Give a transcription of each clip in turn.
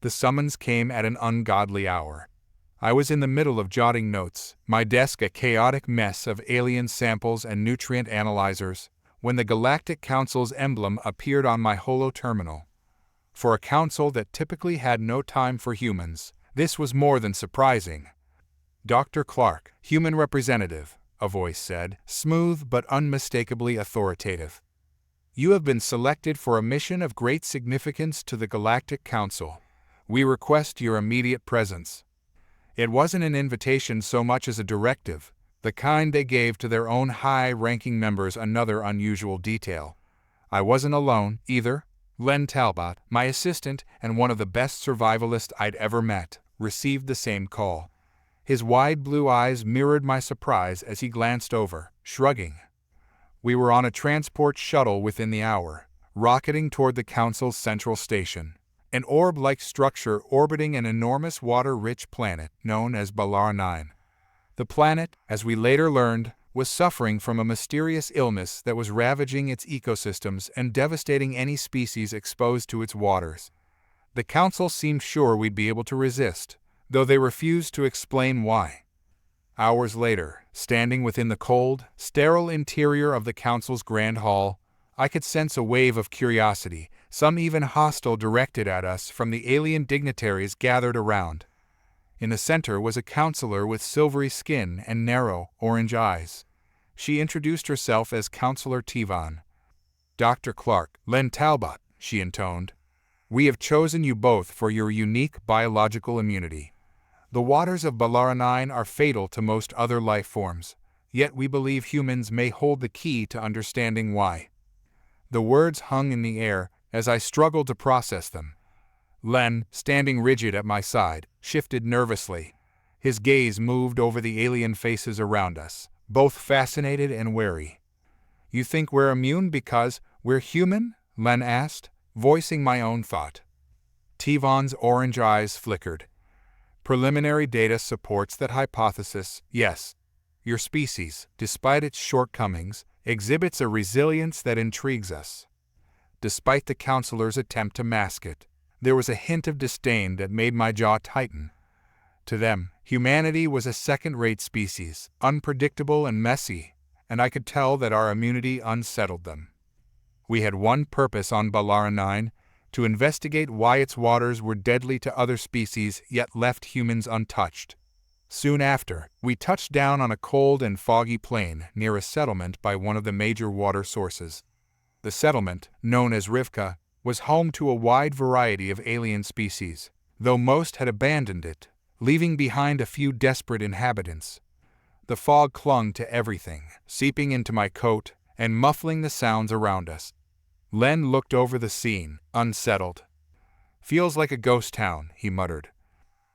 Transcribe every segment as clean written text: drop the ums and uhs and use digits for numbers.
The summons came at an ungodly hour. I was in the middle of jotting notes, my desk a chaotic mess of alien samples and nutrient analyzers, when the Galactic Council's emblem appeared on my holo terminal. For a council that typically had no time for humans, this was more than surprising. "Dr. Clark, human representative," a voice said, smooth but unmistakably authoritative. "You have been selected for a mission of great significance to the Galactic Council. We request your immediate presence." It wasn't an invitation so much as a directive, the kind they gave to their own high-ranking members. Another unusual detail. I wasn't alone, either. Len Talbot, my assistant and one of the best survivalists I'd ever met, received the same call. His wide blue eyes mirrored my surprise as he glanced over, shrugging. We were on a transport shuttle within the hour, rocketing toward the Council's central station, an orb-like structure orbiting an enormous water-rich planet known as Balara 9. The planet, as we later learned, was suffering from a mysterious illness that was ravaging its ecosystems and devastating any species exposed to its waters. The Council seemed sure we'd be able to resist, though they refused to explain why. Hours later, standing within the cold, sterile interior of the Council's Grand Hall, I could sense a wave of curiosity, some even hostile, directed at us from the alien dignitaries gathered around. In the center was a counselor with silvery skin and narrow, orange eyes. She introduced herself as Counselor Tivon. "Dr. Clark, Len Talbot," she intoned. "We have chosen you both for your unique biological immunity. The waters of Balara 9 are fatal to most other life forms, yet we believe humans may hold the key to understanding why." The words hung in the air as I struggled to process them. Len, standing rigid at my side, shifted nervously. His gaze moved over the alien faces around us, both fascinated and wary. "You think we're immune because we're human?" Len asked, voicing my own thought. Tivon's orange eyes flickered. "Preliminary data supports that hypothesis, yes. Your species, despite its shortcomings, exhibits a resilience that intrigues us." Despite the counselor's attempt to mask it, there was a hint of disdain that made my jaw tighten. To them, humanity was a second-rate species, unpredictable and messy, and I could tell that our immunity unsettled them. We had one purpose on Balara 9, to investigate why its waters were deadly to other species yet left humans untouched. Soon after, we touched down on a cold and foggy plain near a settlement by one of the major water sources. The settlement, known as Rivka, was home to a wide variety of alien species, though most had abandoned it, leaving behind a few desperate inhabitants. The fog clung to everything, seeping into my coat and muffling the sounds around us. Len looked over the scene, unsettled. "Feels like a ghost town," he muttered.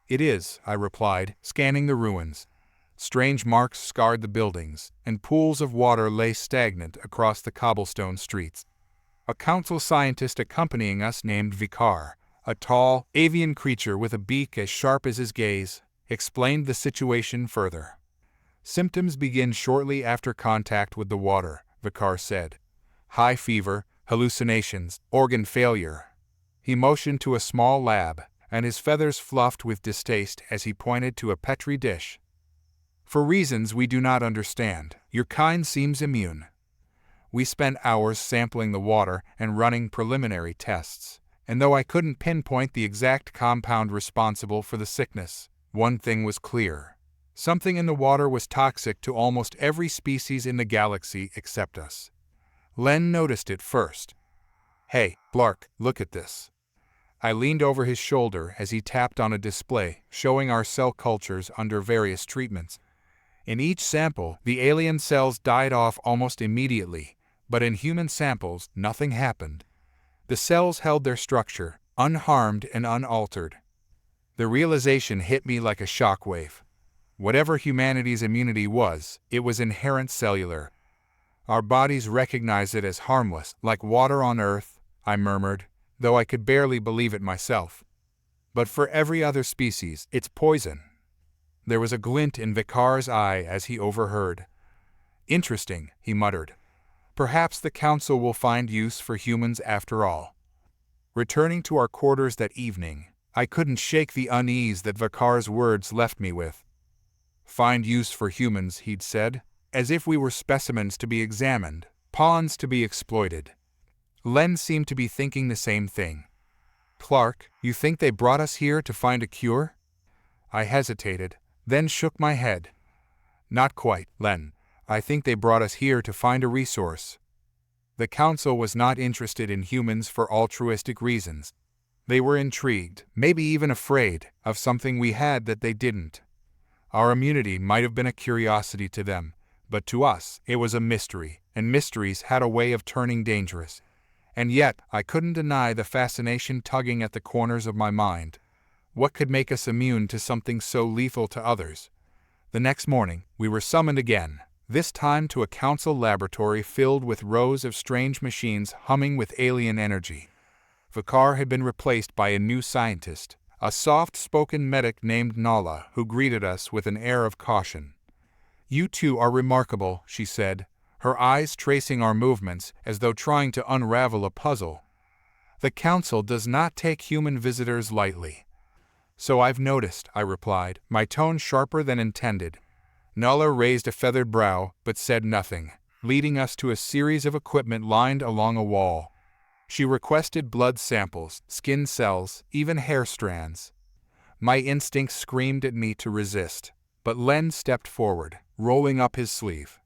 "It is," I replied, scanning the ruins. Strange marks scarred the buildings, and pools of water lay stagnant across the cobblestone streets. A council scientist accompanying us named Vikar, a tall, avian creature with a beak as sharp as his gaze, explained the situation further. "Symptoms begin shortly after contact with the water," Vikar said. "High fever, hallucinations, organ failure." He motioned to a small lab, and his feathers fluffed with distaste as he pointed to a petri dish. "For reasons we do not understand, your kind seems immune." We spent hours sampling the water and running preliminary tests, and though I couldn't pinpoint the exact compound responsible for the sickness, one thing was clear. Something in the water was toxic to almost every species in the galaxy except us. Len noticed it first. "Hey, Clark, look at this." I leaned over his shoulder as he tapped on a display showing our cell cultures under various treatments. In each sample, the alien cells died off almost immediately, but in human samples, nothing happened. The cells held their structure, unharmed and unaltered. The realization hit me like a shockwave. Whatever humanity's immunity was, it was inherent cellular. Our bodies recognize it as harmless, like water on Earth, I murmured, though I could barely believe it myself. But for every other species, it's poison. There was a glint in Vikar's eye as he overheard. "Interesting," he muttered. "Perhaps the Council will find use for humans after all." Returning to our quarters that evening, I couldn't shake the unease that Vakar's words left me with. Find use for humans, he'd said, as if we were specimens to be examined, pawns to be exploited. Len seemed to be thinking the same thing. Clark, you think they brought us here to find a cure? I hesitated, then shook my head. Not quite, Len. I think they brought us here to find a resource. The Council was not interested in humans for altruistic reasons. They were intrigued, maybe even afraid, of something we had that they didn't. Our immunity might have been a curiosity to them, but to us it was a mystery, and mysteries had a way of turning dangerous. And yet, I couldn't deny the fascination tugging at the corners of my mind. What could make us immune to something so lethal to others? The next morning, we were summoned again, this time to a council laboratory filled with rows of strange machines humming with alien energy. Vakar had been replaced by a new scientist, a soft-spoken medic named Nala, who greeted us with an air of caution. "You two are remarkable," she said, her eyes tracing our movements as though trying to unravel a puzzle. "The Council does not take human visitors lightly." "So I've noticed," I replied, my tone sharper than intended. Nala raised a feathered brow, but said nothing, leading us to a series of equipment lined along a wall. She requested blood samples, skin cells, even hair strands. My instincts screamed at me to resist, but Len stepped forward, rolling up his sleeve.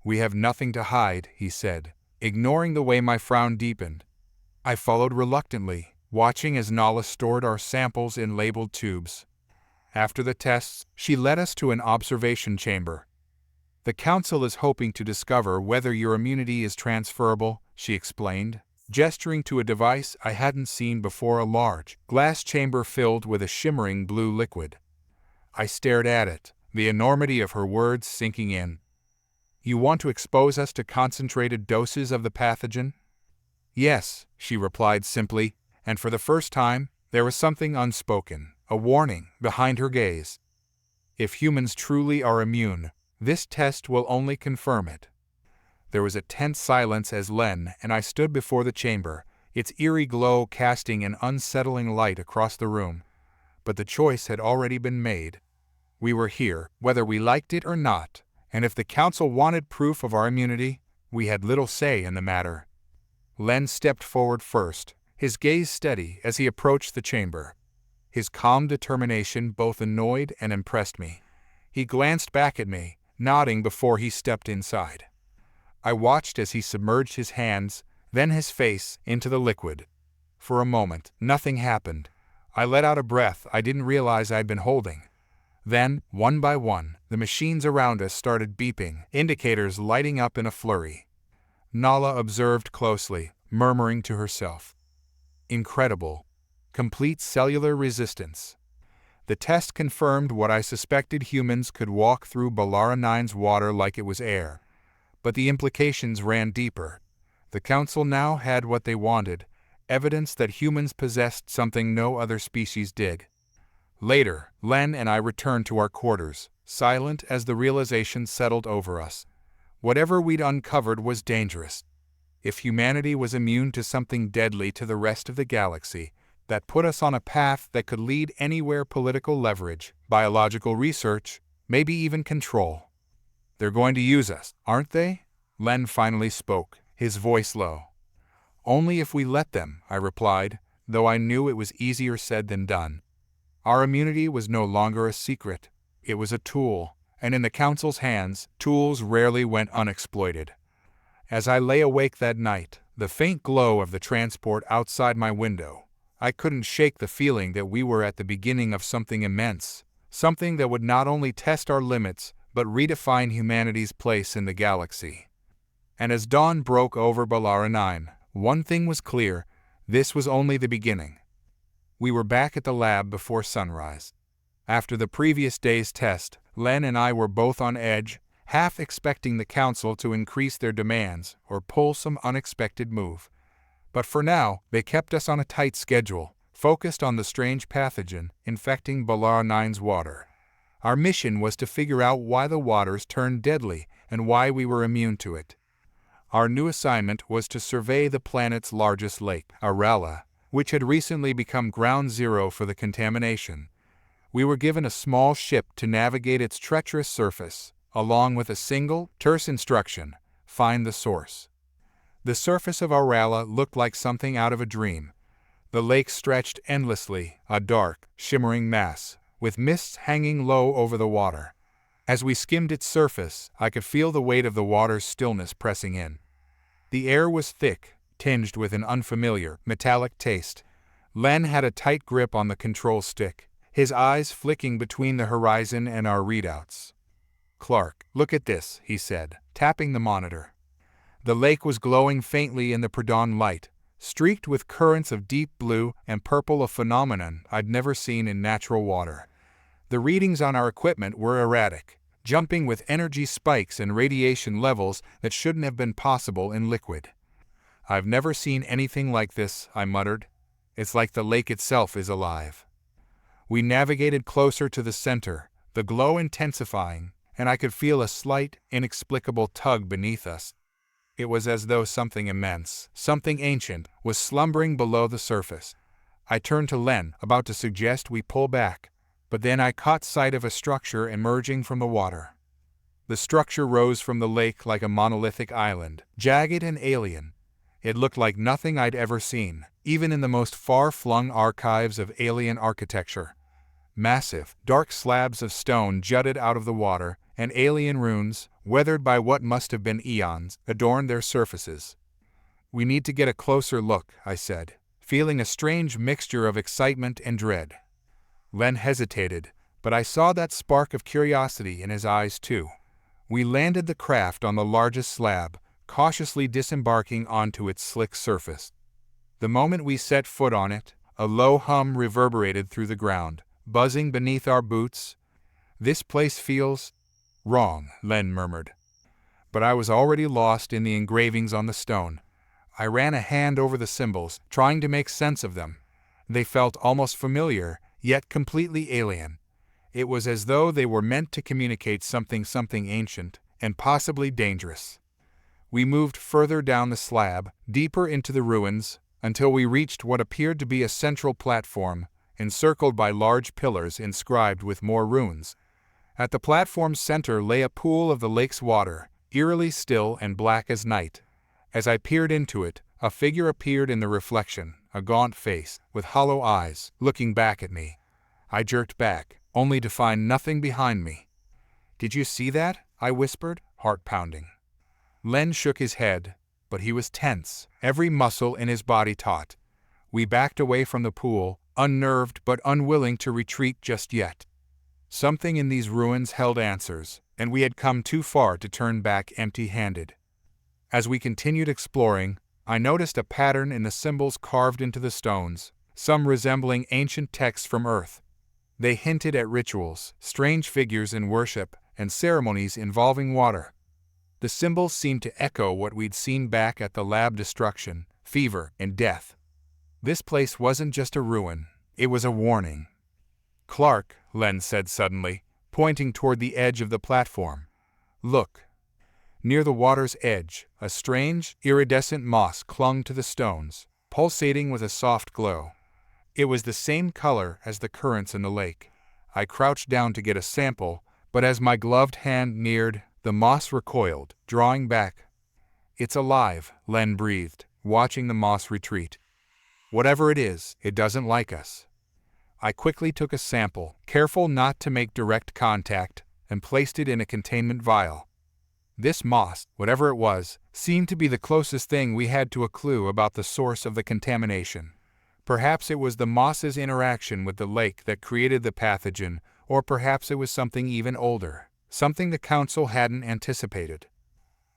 "We have nothing to hide," he said, ignoring the way my frown deepened. I followed reluctantly, watching as Nala stored our samples in labeled tubes. After the tests, she led us to an observation chamber. "The Council is hoping to discover whether your immunity is transferable," she explained, gesturing to a device I hadn't seen before, a large, glass chamber filled with a shimmering blue liquid. I stared at it, the enormity of her words sinking in. "You want to expose us to concentrated doses of the pathogen?" "Yes," she replied simply, and for the first time, there was something unspoken, a warning, behind her gaze. "If humans truly are immune, this test will only confirm it." There was a tense silence as Len and I stood before the chamber, its eerie glow casting an unsettling light across the room. But the choice had already been made. We were here, whether we liked it or not, and if the Council wanted proof of our immunity, we had little say in the matter. Len stepped forward first, his gaze steady as he approached the chamber. His calm determination both annoyed and impressed me. He glanced back at me, nodding before he stepped inside. I watched as he submerged his hands, then his face, into the liquid. For a moment, nothing happened. I let out a breath I didn't realize I'd been holding. Then, one by one, the machines around us started beeping, indicators lighting up in a flurry. Nala observed closely, murmuring to herself. Incredible. Complete cellular resistance. The test confirmed what I suspected: humans could walk through Balara 9's water like it was air. But the implications ran deeper. The Council now had what they wanted, evidence that humans possessed something no other species did. Later, Len and I returned to our quarters, silent as the realization settled over us. Whatever we'd uncovered was dangerous. If humanity was immune to something deadly to the rest of the galaxy, that put us on a path that could lead anywhere: political leverage, biological research, maybe even control. "They're going to use us, aren't they?" Len finally spoke, his voice low. "Only if we let them," I replied, though I knew it was easier said than done. Our immunity was no longer a secret. It was a tool, and in the Council's hands, tools rarely went unexploited. As I lay awake that night, the faint glow of the transport outside my window, I couldn't shake the feeling that we were at the beginning of something immense, something that would not only test our limits, but redefine humanity's place in the galaxy. And as dawn broke over Balara 9, one thing was clear: this was only the beginning. We were back at the lab before sunrise. After the previous day's test, Len and I were both on edge, half expecting the Council to increase their demands or pull some unexpected move. But for now, they kept us on a tight schedule, focused on the strange pathogen infecting Balara 9's water. Our mission was to figure out why the waters turned deadly and why we were immune to it. Our new assignment was to survey the planet's largest lake, Arala, which had recently become ground zero for the contamination. We were given a small ship to navigate its treacherous surface, along with a single, terse instruction: find the source. The surface of Aurala looked like something out of a dream. The lake stretched endlessly, a dark, shimmering mass, with mists hanging low over the water. As we skimmed its surface, I could feel the weight of the water's stillness pressing in. The air was thick, tinged with an unfamiliar, metallic taste. Len had a tight grip on the control stick, his eyes flicking between the horizon and our readouts. "Clark, look at this," he said, tapping the monitor. The lake was glowing faintly in the pre-dawn light, streaked with currents of deep blue and purple, a phenomenon I'd never seen in natural water. The readings on our equipment were erratic, jumping with energy spikes and radiation levels that shouldn't have been possible in liquid. "I've never seen anything like this," I muttered. "It's like the lake itself is alive." We navigated closer to the center, the glow intensifying, and I could feel a slight, inexplicable tug beneath us. It was as though something immense, something ancient, was slumbering below the surface. I turned to Len, about to suggest we pull back, but then I caught sight of a structure emerging from the water. The structure rose from the lake like a monolithic island, jagged and alien. It looked like nothing I'd ever seen, even in the most far-flung archives of alien architecture. Massive, dark slabs of stone jutted out of the water, and alien runes, weathered by what must have been eons, adorned their surfaces. "We need to get a closer look," I said, feeling a strange mixture of excitement and dread. Len hesitated, but I saw that spark of curiosity in his eyes too. We landed the craft on the largest slab, cautiously disembarking onto its slick surface. The moment we set foot on it, a low hum reverberated through the ground, buzzing beneath our boots. "This place feels wrong," Len murmured. But I was already lost in the engravings on the stone. I ran a hand over the symbols, trying to make sense of them. They felt almost familiar, yet completely alien. It was as though they were meant to communicate something ancient, and possibly dangerous. We moved further down the slab, deeper into the ruins, until we reached what appeared to be a central platform, encircled by large pillars inscribed with more runes. At the platform's center lay a pool of the lake's water, eerily still and black as night. As I peered into it, a figure appeared in the reflection, a gaunt face, with hollow eyes, looking back at me. I jerked back, only to find nothing behind me. "Did you see that?" I whispered, heart pounding. Len shook his head, but he was tense, every muscle in his body taut. We backed away from the pool, unnerved but unwilling to retreat just yet. Something in these ruins held answers, and we had come too far to turn back empty-handed. As we continued exploring, I noticed a pattern in the symbols carved into the stones, some resembling ancient texts from Earth. They hinted at rituals, strange figures in worship, and ceremonies involving water. The symbols seemed to echo what we'd seen back at the lab: destruction, fever, and death. This place wasn't just a ruin, it was a warning. "Clark," Len said suddenly, pointing toward the edge of the platform. "Look." Near the water's edge, a strange, iridescent moss clung to the stones, pulsating with a soft glow. It was the same color as the currents in the lake. I crouched down to get a sample, but as my gloved hand neared, the moss recoiled, drawing back. "It's alive," Len breathed, watching the moss retreat. "Whatever it is, it doesn't like us." I quickly took a sample, careful not to make direct contact, and placed it in a containment vial. This moss, whatever it was, seemed to be the closest thing we had to a clue about the source of the contamination. Perhaps it was the moss's interaction with the lake that created the pathogen, or perhaps it was something even older, something the Council hadn't anticipated.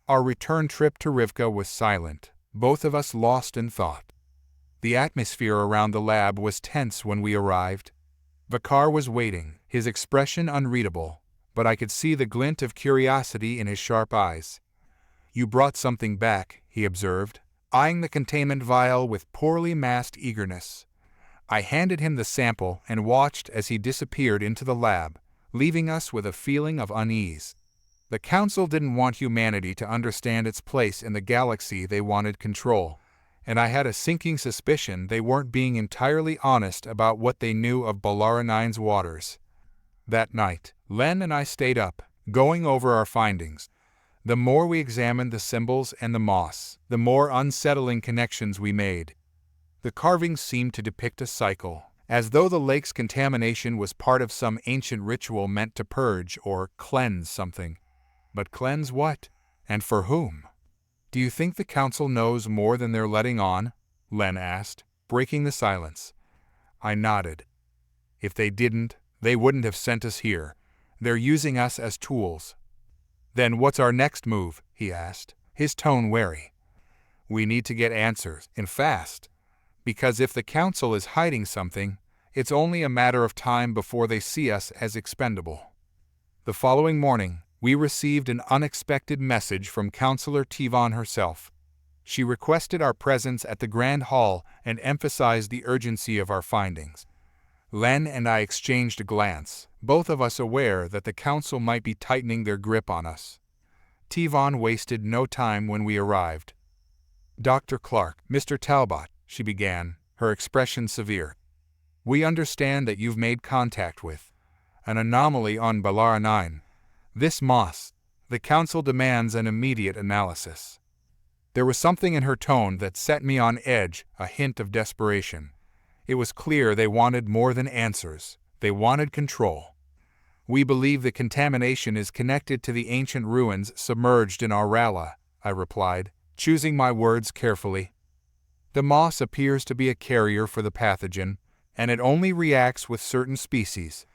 Our return trip to Rivka was silent, both of us lost in thought. The atmosphere around the lab was tense when we arrived. Vakar was waiting, his expression unreadable, but I could see the glint of curiosity in his sharp eyes. "You brought something back," he observed, eyeing the containment vial with poorly masked eagerness. I handed him the sample and watched as he disappeared into the lab, leaving us with a feeling of unease. The Council didn't want humanity to understand its place in the galaxy, they wanted control. and I had a sinking suspicion they weren't being entirely honest about what they knew of Balara-9's waters. That night, Len and I stayed up, going over our findings. The more we examined the symbols and the moss, the more unsettling connections we made. The carvings seemed to depict a cycle, as though the lake's contamination was part of some ancient ritual meant to purge or cleanse something. But cleanse what? And for whom? "Do you think the council knows more than they're letting on?" Len asked, breaking the silence. I nodded. "If they didn't, they wouldn't have sent us here. They're using us as tools." "Then what's our next move?" he asked, his tone wary. "We need to get answers, and fast. Because if the council is hiding something, it's only a matter of time before they see us as expendable." The following morning, we received an unexpected message from Councillor Tivon herself. She requested our presence at the Grand Hall and emphasized the urgency of our findings. Len and I exchanged a glance, both of us aware that the council might be tightening their grip on us. Tivon wasted no time when we arrived. "Dr. Clark, Mr. Talbot," she began, her expression severe. "We understand that you've made contact with an anomaly on Balara-9. This moss. The council demands an immediate analysis." There was something in her tone that set me on edge, a hint of desperation. It was clear they wanted more than answers. They wanted control. "We believe the contamination is connected to the ancient ruins submerged in Aurala," I replied, choosing my words carefully. "The moss appears to be a carrier for the pathogen, and it only reacts with certain species,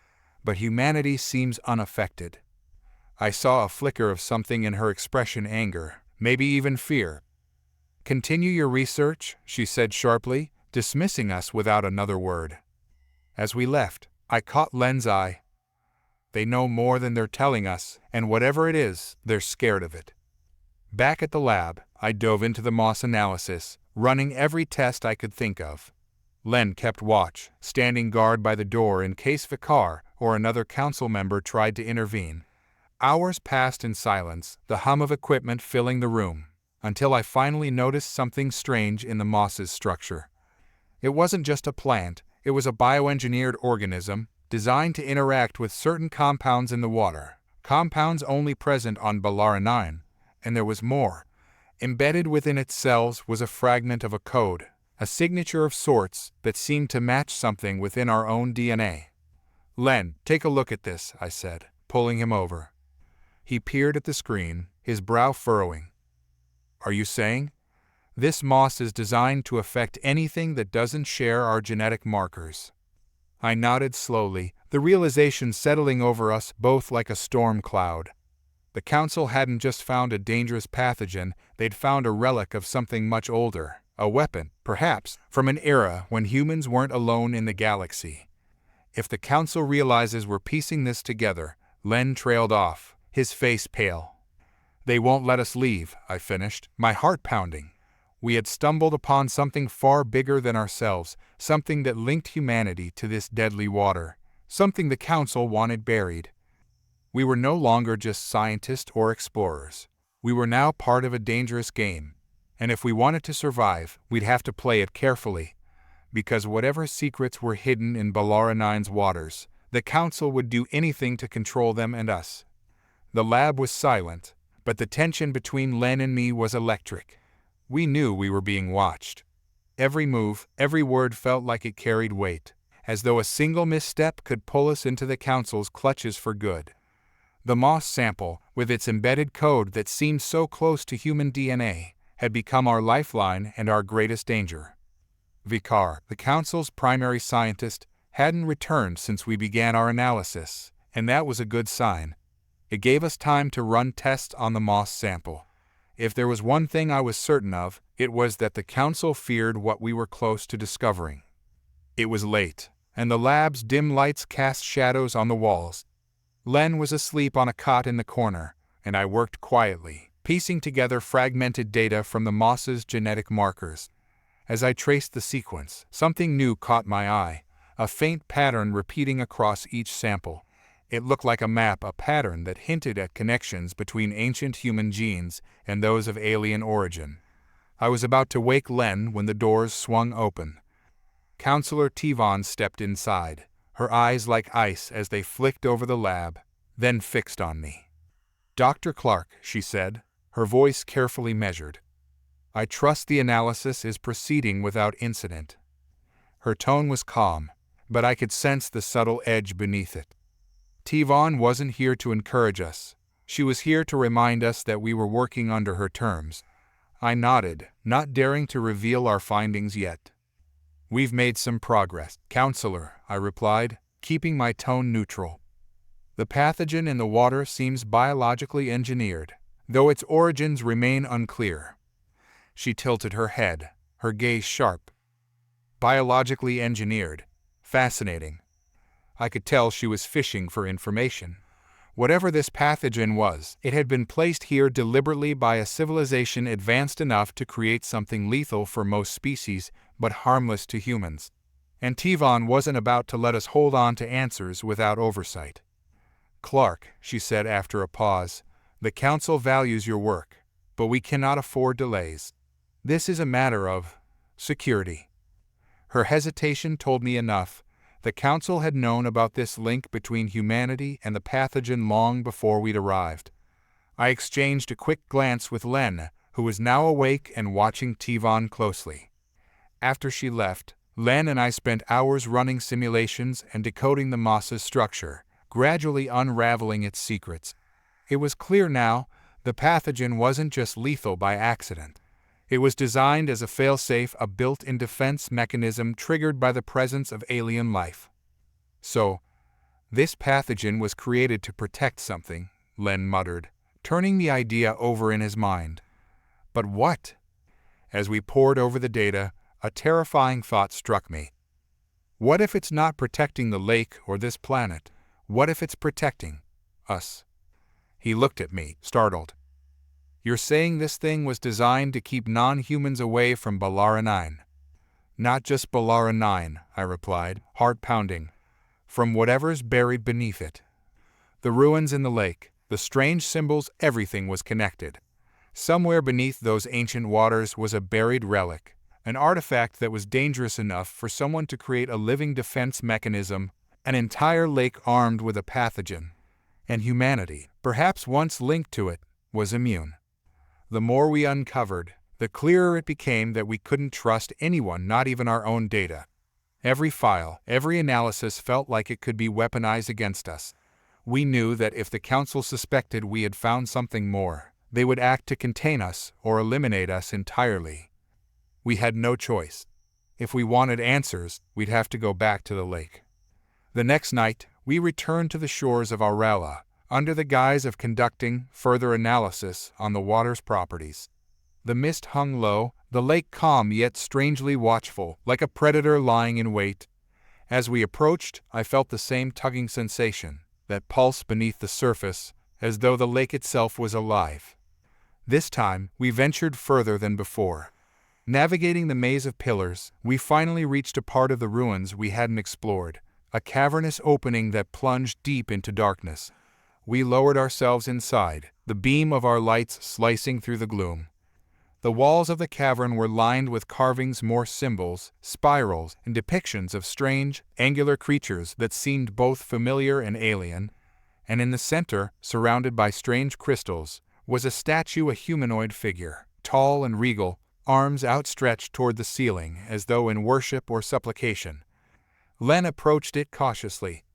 but humanity seems unaffected." I saw a flicker of something in her expression, anger, maybe even fear. "Continue your research," she said sharply, dismissing us without another word. As we left, I caught Len's eye. They know more than they're telling us, and whatever it is, they're scared of it. Back at the lab, I dove into the moss analysis, running every test I could think of. Len kept watch, standing guard by the door in case Vicar or another council member tried to intervene. Hours passed in silence, the hum of equipment filling the room, until I finally noticed something strange in the moss's structure. It wasn't just a plant, it was a bioengineered organism, designed to interact with certain compounds in the water, compounds only present on Balara-9, and there was more. Embedded within its cells was a fragment of a code, a signature of sorts that seemed to match something within our own DNA. "Len, take a look at this," I said, pulling him over. He peered at the screen, his brow furrowing. "Are you saying? This moss is designed to affect anything that doesn't share our genetic markers?" I nodded slowly, the realization settling over us both like a storm cloud. The council hadn't just found a dangerous pathogen, they'd found a relic of something much older, a weapon, perhaps, from an era when humans weren't alone in the galaxy. If the council realizes we're piecing this together, Len trailed off, his face pale. "They won't let us leave," I finished, my heart pounding. We had stumbled upon something far bigger than ourselves, something that linked humanity to this deadly water, something the council wanted buried. We were no longer just scientists or explorers. We were now part of a dangerous game, and if we wanted to survive, we'd have to play it carefully. Because whatever secrets were hidden in Balara-9's waters, the council would do anything to control them and us. The lab was silent, but the tension between Len and me was electric. We knew we were being watched. Every move, every word felt like it carried weight, as though a single misstep could pull us into the council's clutches for good. The moss sample, with its embedded code that seemed so close to human DNA, had become our lifeline and our greatest danger. Vicar, the council's primary scientist, hadn't returned since we began our analysis, and that was a good sign. It gave us time to run tests on the moss sample. If there was one thing I was certain of, it was that the council feared what we were close to discovering. It was late, and the lab's dim lights cast shadows on the walls. Len was asleep on a cot in the corner, and I worked quietly, piecing together fragmented data from the moss's genetic markers. As I traced the sequence, something new caught my eye, a faint pattern repeating across each sample. It looked like a map, a pattern that hinted at connections between ancient human genes and those of alien origin. I was about to wake Len when the doors swung open. Counselor Tivon stepped inside, her eyes like ice as they flicked over the lab, then fixed on me. "Dr. Clark," she said, her voice carefully measured. "I trust the analysis is proceeding without incident." Her tone was calm, but I could sense the subtle edge beneath it. Tivon wasn't here to encourage us. She was here to remind us that we were working under her terms. I nodded, not daring to reveal our findings yet. "We've made some progress, Counselor," I replied, keeping my tone neutral. "The pathogen in the water seems biologically engineered, though its origins remain unclear." She tilted her head, her gaze sharp. Biologically engineered. Fascinating. I could tell she was fishing for information. Whatever this pathogen was, it had been placed here deliberately by a civilization advanced enough to create something lethal for most species, but harmless to humans. And Tivon wasn't about to let us hold on to answers without oversight. "Clark," she said after a pause, "the Council values your work, but we cannot afford delays. This is a matter of security." Her hesitation told me enough. The Council had known about this link between humanity and the pathogen long before we'd arrived. I exchanged a quick glance with Len, who was now awake and watching Tivon closely. After she left, Len and I spent hours running simulations and decoding the moss's structure, gradually unraveling its secrets. It was clear now, the pathogen wasn't just lethal by accident. It was designed as a failsafe, a built-in defense mechanism triggered by the presence of alien life. "So, this pathogen was created to protect something," Len muttered, turning the idea over in his mind. "But what?" As we pored over the data, a terrifying thought struck me. What if it's not protecting the lake or this planet? What if it's protecting us? He looked at me, startled. "You're saying this thing was designed to keep non-humans away from Balara 9? "Not just Balara 9, I replied, heart pounding. "From whatever's buried beneath it. The ruins in the lake, the strange symbols, everything was connected. Somewhere beneath those ancient waters was a buried relic, an artifact that was dangerous enough for someone to create a living defense mechanism, an entire lake armed with a pathogen. And humanity, perhaps once linked to it, was immune. The more we uncovered, the clearer it became that we couldn't trust anyone, not even our own data. Every file, every analysis felt like it could be weaponized against us. We knew that if the Council suspected we had found something more, they would act to contain us or eliminate us entirely. We had no choice. If we wanted answers, we'd have to go back to the lake. The next night, we returned to the shores of Aurela, under the guise of conducting further analysis on the water's properties. The mist hung low, the lake calm yet strangely watchful, like a predator lying in wait. As we approached, I felt the same tugging sensation, that pulse beneath the surface, as though the lake itself was alive. This time, we ventured further than before. Navigating the maze of pillars, we finally reached a part of the ruins we hadn't explored, a cavernous opening that plunged deep into darkness. We lowered ourselves inside, the beam of our lights slicing through the gloom. The walls of the cavern were lined with carvings, more symbols, spirals, and depictions of strange, angular creatures that seemed both familiar and alien. And in the center, surrounded by strange crystals, was a statue, a humanoid figure, tall and regal, arms outstretched toward the ceiling as though in worship or supplication. Len approached it cautiously.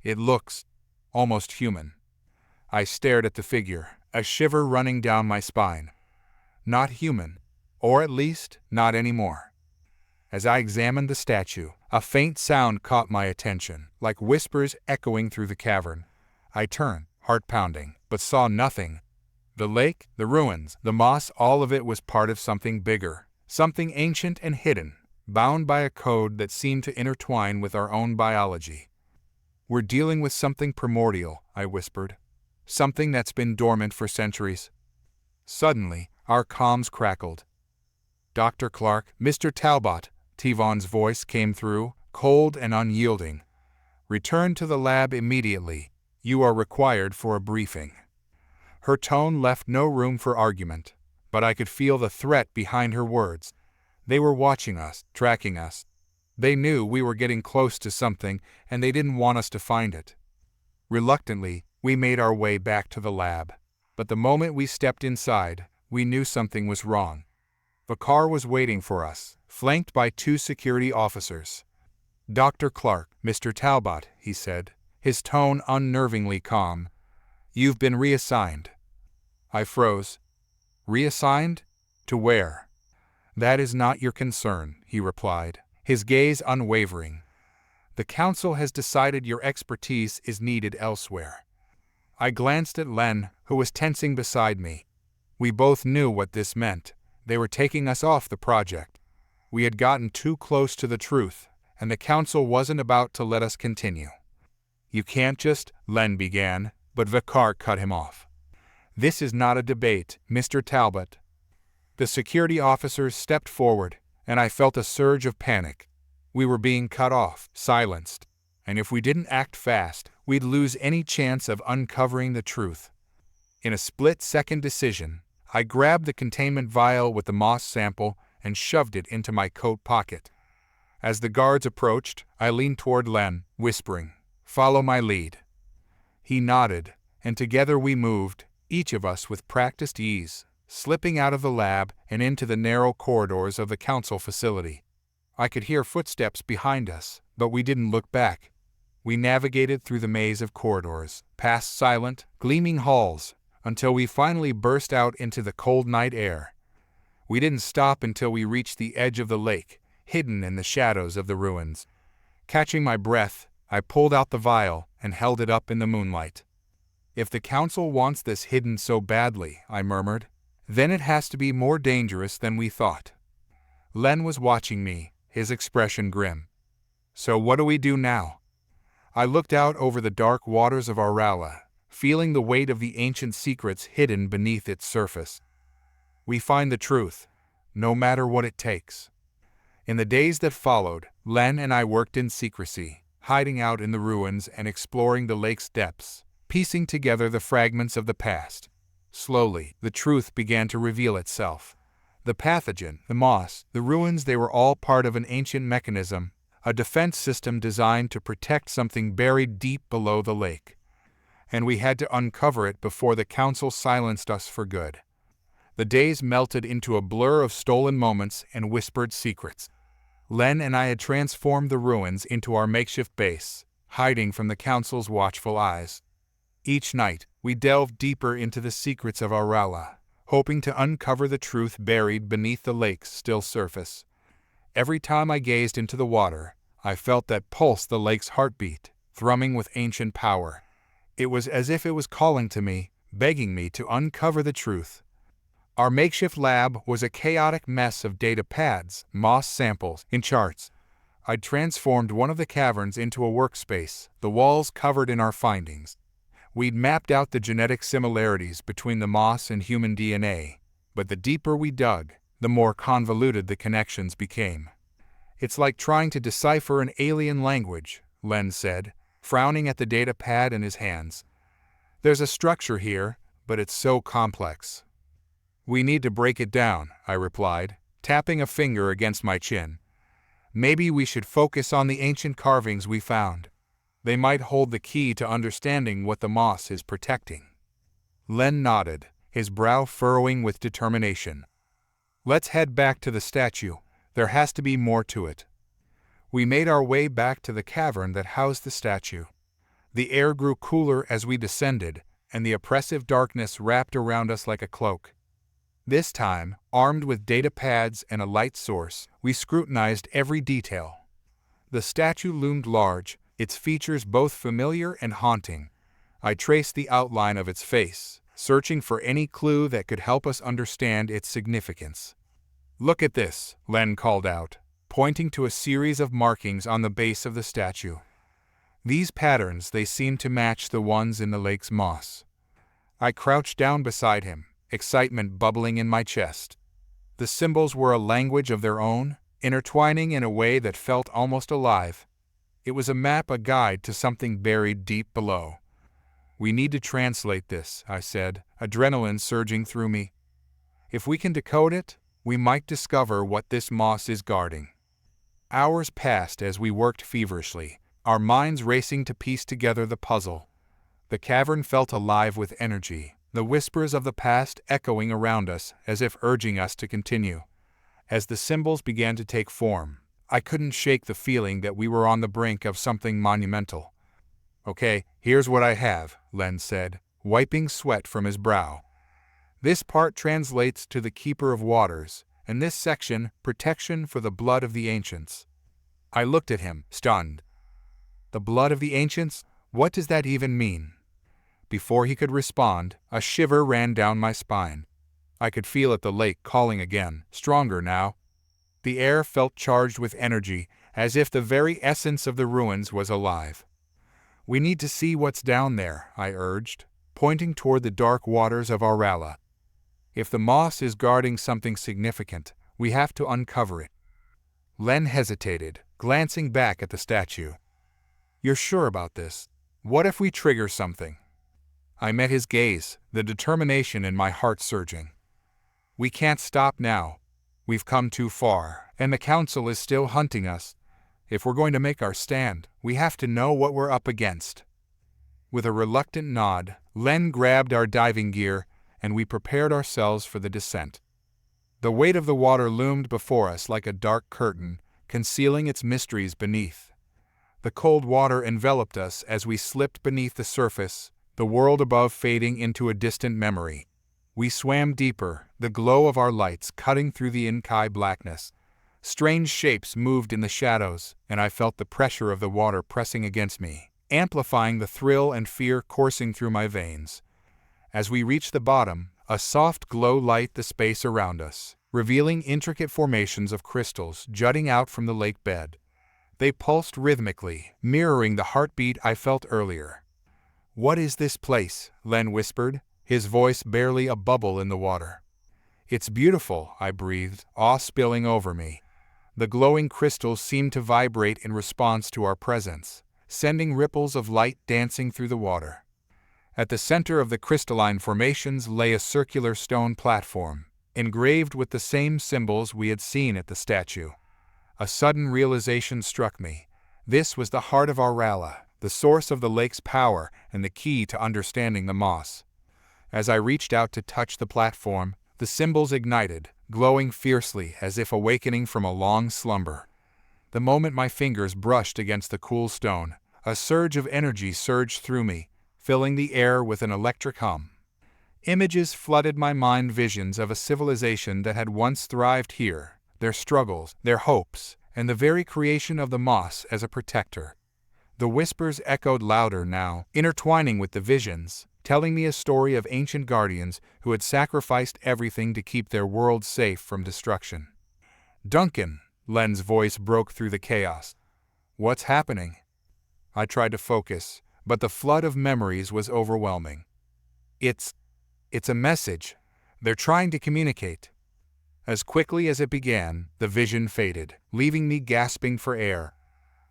"It looks almost human." I stared at the figure, a shiver running down my spine. Not human, or at least, not anymore. As I examined the statue, a faint sound caught my attention, like whispers echoing through the cavern. I turned, heart pounding, but saw nothing. The lake, the ruins, the moss, all of it was part of something bigger, something ancient and hidden, bound by a code that seemed to intertwine with our own biology. "We're dealing with something primordial," I whispered. "Something that's been dormant for centuries." Suddenly, our comms crackled. "Dr. Clark, Mr. Talbot," Tivon's voice came through, cold and unyielding. "Return to the lab immediately. You are required for a briefing." Her tone left no room for argument, but I could feel the threat behind her words. They were watching us, tracking us. They knew we were getting close to something, and they didn't want us to find it. Reluctantly, we made our way back to the lab. But the moment we stepped inside, we knew something was wrong. The car was waiting for us, flanked by 2 security officers. "Dr. Clark, Mr. Talbot," he said, his tone unnervingly calm. "You've been reassigned." I froze. "Reassigned? To where?" "That is not your concern," he replied, his gaze unwavering. "The Council has decided your expertise is needed elsewhere." I glanced at Len, who was tensing beside me. We both knew what this meant. They were taking us off the project. We had gotten too close to the truth, and the Council wasn't about to let us continue. "You can't just," Len began, but Vicar cut him off. "This is not a debate, Mr. Talbot." The security officers stepped forward, and I felt a surge of panic. We were being cut off, silenced, and if we didn't act fast, we'd lose any chance of uncovering the truth. In a split-second decision, I grabbed the containment vial with the moss sample and shoved it into my coat pocket. As the guards approached, I leaned toward Len, whispering, "Follow my lead." He nodded, and together we moved, each of us with practiced ease, slipping out of the lab and into the narrow corridors of the Council facility. I could hear footsteps behind us, but we didn't look back. We navigated through the maze of corridors, past silent, gleaming halls, until we finally burst out into the cold night air. We didn't stop until we reached the edge of the lake, hidden in the shadows of the ruins. Catching my breath, I pulled out the vial and held it up in the moonlight. "If the Council wants this hidden so badly," I murmured, "then it has to be more dangerous than we thought." Len was watching me, his expression grim. "So what do we do now?" I looked out over the dark waters of Aurala, feeling the weight of the ancient secrets hidden beneath its surface. "We find the truth, no matter what it takes." In the days that followed, Len and I worked in secrecy, hiding out in the ruins and exploring the lake's depths, piecing together the fragments of the past. Slowly, the truth began to reveal itself. The pathogen, the moss, the ruins, they were all part of an ancient mechanism, a defense system designed to protect something buried deep below the lake. And we had to uncover it before the Council silenced us for good. The days melted into a blur of stolen moments and whispered secrets. Len and I had transformed the ruins into our makeshift base, hiding from the Council's watchful eyes. Each night, we delved deeper into the secrets of Aurala, hoping to uncover the truth buried beneath the lake's still surface. Every time I gazed into the water, I felt that pulse, the lake's heartbeat, thrumming with ancient power. It was as if it was calling to me, begging me to uncover the truth. Our makeshift lab was a chaotic mess of data pads, moss samples, and charts. I'd transformed one of the caverns into a workspace, the walls covered in our findings. We'd mapped out the genetic similarities between the moss and human DNA, but the deeper we dug, the more convoluted the connections became. "It's like trying to decipher an alien language," Len said, frowning at the data pad in his hands. "There's a structure here, but it's so complex." "We need to break it down," I replied, tapping a finger against my chin. "Maybe we should focus on the ancient carvings we found. They might hold the key to understanding what the moss is protecting." Len nodded, his brow furrowing with determination. "Let's head back to the statue. There has to be more to it." We made our way back to the cavern that housed the statue. The air grew cooler as we descended, and the oppressive darkness wrapped around us like a cloak. This time, armed with data pads and a light source, we scrutinized every detail. The statue loomed large, its features both familiar and haunting. I traced the outline of its face, searching for any clue that could help us understand its significance. "Look at this," Len called out, pointing to a series of markings on the base of the statue. "These patterns, they seem to match the ones in the lake's moss." I crouched down beside him, excitement bubbling in my chest. The symbols were a language of their own, intertwining in a way that felt almost alive. It was a map, a guide to something buried deep below. "We need to translate this," I said, adrenaline surging through me. If we can decode it, we might discover what this moss is guarding. Hours passed as we worked feverishly, our minds racing to piece together the puzzle. The cavern felt alive with energy, the whispers of the past echoing around us as if urging us to continue. As the symbols began to take form, I couldn't shake the feeling that we were on the brink of something monumental. "Okay, here's what I have," Len said, wiping sweat from his brow. "This part translates to the Keeper of Waters, and this section, protection for the blood of the ancients." I looked at him, stunned. The blood of the ancients? What does that even mean? Before he could respond, a shiver ran down my spine. I could feel it, the lake calling again, stronger now. The air felt charged with energy, as if the very essence of the ruins was alive. "We need to see what's down there," I urged, pointing toward the dark waters of Aurala. "If the moss is guarding something significant, we have to uncover it." Len hesitated, glancing back at the statue. "You're sure about this? What if we trigger something?" I met his gaze, the determination in my heart surging. "We can't stop now. We've come too far, and the Council is still hunting us. If we're going to make our stand, we have to know what we're up against." With a reluctant nod, Len grabbed our diving gear, and we prepared ourselves for the descent. The weight of the water loomed before us like a dark curtain, concealing its mysteries beneath. The cold water enveloped us as we slipped beneath the surface, the world above fading into a distant memory. We swam deeper, the glow of our lights cutting through the inky blackness. Strange shapes moved in the shadows, and I felt the pressure of the water pressing against me, amplifying the thrill and fear coursing through my veins. As we reached the bottom, a soft glow lit the space around us, revealing intricate formations of crystals jutting out from the lake bed. They pulsed rhythmically, mirroring the heartbeat I felt earlier. "What is this place?" Len whispered, his voice barely a bubble in the water. "It's beautiful," I breathed, awe spilling over me. The glowing crystals seemed to vibrate in response to our presence, sending ripples of light dancing through the water. At the center of the crystalline formations lay a circular stone platform, engraved with the same symbols we had seen at the statue. A sudden realization struck me. This was the heart of Aurala, the source of the lake's power and the key to understanding the moss. As I reached out to touch the platform, the symbols ignited, glowing fiercely as if awakening from a long slumber. The moment my fingers brushed against the cool stone, a surge of energy surged through me, filling the air with an electric hum. Images flooded my mind, visions of a civilization that had once thrived here, their struggles, their hopes, and the very creation of the moss as a protector. The whispers echoed louder now, intertwining with the visions, telling me a story of ancient guardians who had sacrificed everything to keep their world safe from destruction. "Duncan," Len's voice broke through the chaos. "What's happening?" I tried to focus, but the flood of memories was overwhelming. It's a message. They're trying to communicate." As quickly as it began, the vision faded, leaving me gasping for air.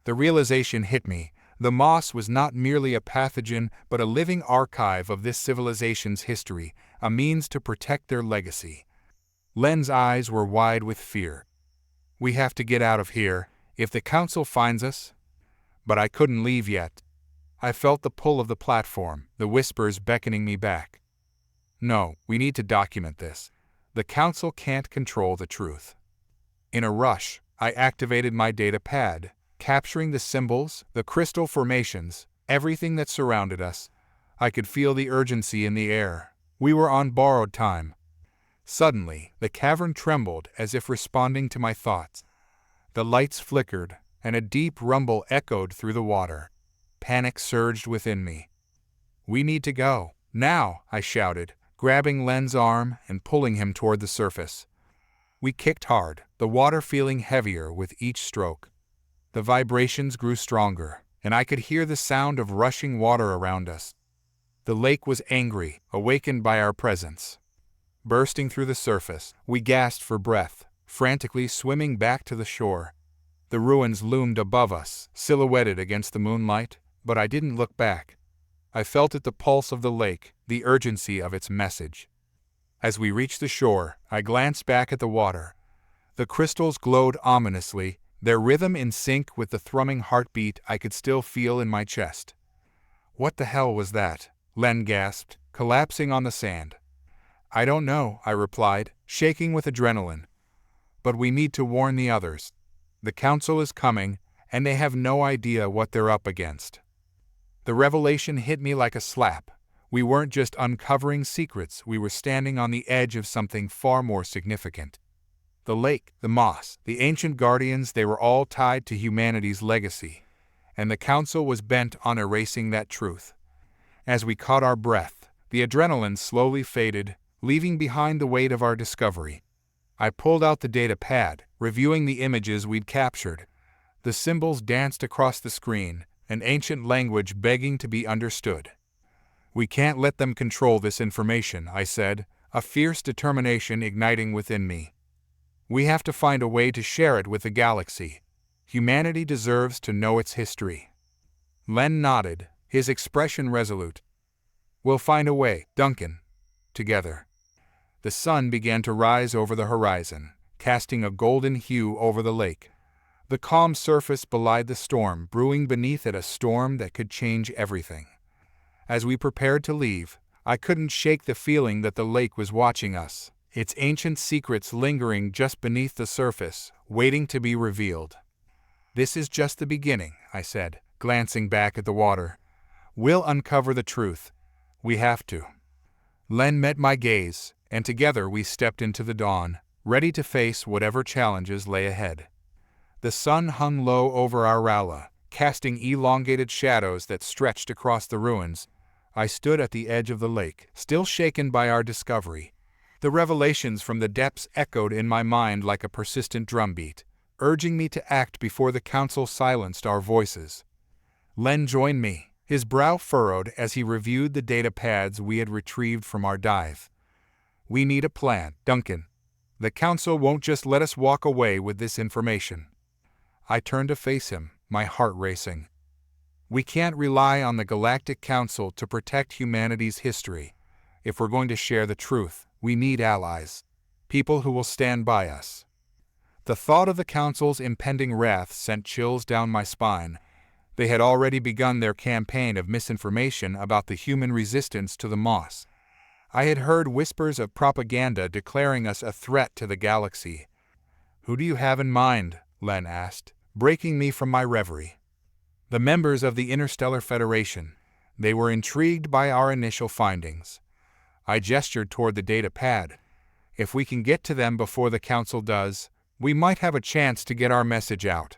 The realization hit me. The moss was not merely a pathogen, but a living archive of this civilization's history, a means to protect their legacy. Len's eyes were wide with fear. "We have to get out of here, if the Council finds us." But I couldn't leave yet. I felt the pull of the platform, the whispers beckoning me back. "No, we need to document this. The Council can't control the truth." In a rush, I activated my data pad, capturing the symbols, the crystal formations, everything that surrounded us. I could feel the urgency in the air. We were on borrowed time. Suddenly, the cavern trembled as if responding to my thoughts. The lights flickered, and a deep rumble echoed through the water. Panic surged within me. "We need to go, now," I shouted, grabbing Len's arm and pulling him toward the surface. We kicked hard, the water feeling heavier with each stroke. The vibrations grew stronger, and I could hear the sound of rushing water around us. The lake was angry, awakened by our presence. Bursting through the surface, we gasped for breath, frantically swimming back to the shore. The ruins loomed above us, silhouetted against the moonlight, but I didn't look back. I felt at the pulse of the lake, the urgency of its message. As we reached the shore, I glanced back at the water. The crystals glowed ominously, their rhythm in sync with the thrumming heartbeat I could still feel in my chest. "What the hell was that?" Len gasped, collapsing on the sand. "I don't know," I replied, shaking with adrenaline. "But we need to warn the others. The council is coming, and they have no idea what they're up against." The revelation hit me like a slap. We weren't just uncovering secrets, we were standing on the edge of something far more significant. The lake, the moss, the ancient guardians, they were all tied to humanity's legacy, and the council was bent on erasing that truth. As we caught our breath, the adrenaline slowly faded, leaving behind the weight of our discovery. I pulled out the data pad, reviewing the images we'd captured. The symbols danced across the screen, an ancient language begging to be understood. "We can't let them control this information," I said, a fierce determination igniting within me. "We have to find a way to share it with the galaxy. Humanity deserves to know its history." Len nodded, his expression resolute. "We'll find a way, Duncan. Together." The sun began to rise over the horizon, casting a golden hue over the lake. The calm surface belied the storm, brewing beneath it a storm that could change everything. As we prepared to leave, I couldn't shake the feeling that the lake was watching us, its ancient secrets lingering just beneath the surface, waiting to be revealed. "This is just the beginning," I said, glancing back at the water. "We'll uncover the truth. We have to." Len met my gaze, and together we stepped into the dawn, ready to face whatever challenges lay ahead. The sun hung low over our Rala, casting elongated shadows that stretched across the ruins. I stood at the edge of the lake, still shaken by our discovery. The revelations from the depths echoed in my mind like a persistent drumbeat, urging me to act before the council silenced our voices. Len joined me, his brow furrowed as he reviewed the data pads we had retrieved from our dive. "We need a plan, Duncan. The council won't just let us walk away with this information." I turned to face him, my heart racing. "We can't rely on the Galactic Council to protect humanity's history. If we're going to share the truth, we need allies, people who will stand by us." The thought of the Council's impending wrath sent chills down my spine. They had already begun their campaign of misinformation about the human resistance to the moss. I had heard whispers of propaganda declaring us a threat to the galaxy. "Who do you have in mind?" Len asked, breaking me from my reverie. "The members of the Interstellar Federation. They were intrigued by our initial findings." I gestured toward the data pad. "If we can get to them before the council does, we might have a chance to get our message out."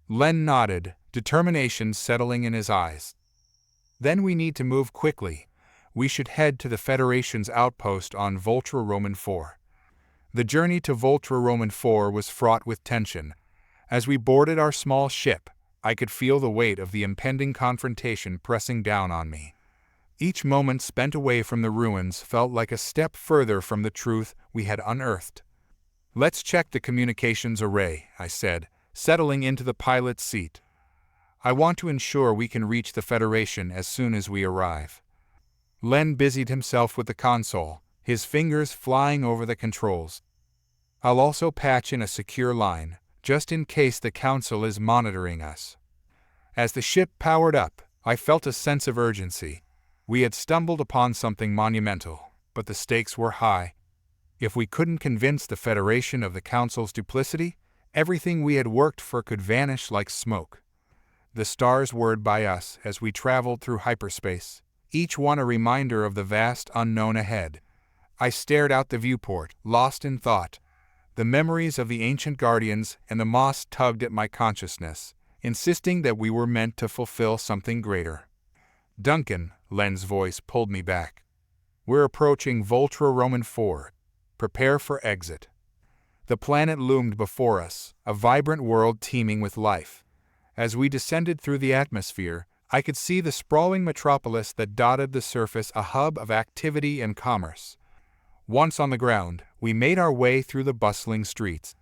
Len nodded, determination settling in his eyes. "Then we need to move quickly. We should head to the Federation's outpost on Voltra Roman 4. The journey to Voltra Roman 4 was fraught with tension. As we boarded our small ship, I could feel the weight of the impending confrontation pressing down on me. Each moment spent away from the ruins felt like a step further from the truth we had unearthed. "Let's check the communications array," I said, settling into the pilot's seat. "I want to ensure we can reach the Federation as soon as we arrive." Len busied himself with the console, his fingers flying over the controls. "I'll also patch in a secure line, just in case the council is monitoring us." As the ship powered up, I felt a sense of urgency. We had stumbled upon something monumental, but the stakes were high. If we couldn't convince the Federation of the council's duplicity, everything we had worked for could vanish like smoke. The stars whirred by us as we traveled through hyperspace, each one a reminder of the vast unknown ahead. I stared out the viewport, lost in thought. The memories of the ancient guardians and the moss tugged at my consciousness, insisting that we were meant to fulfill something greater. "Duncan," Len's voice pulled me back. "We're approaching Voltra Roman 4. Prepare for exit." The planet loomed before us, a vibrant world teeming with life. As we descended through the atmosphere, I could see the sprawling metropolis that dotted the surface, a hub of activity and commerce. Once on the ground, we made our way through the bustling streets.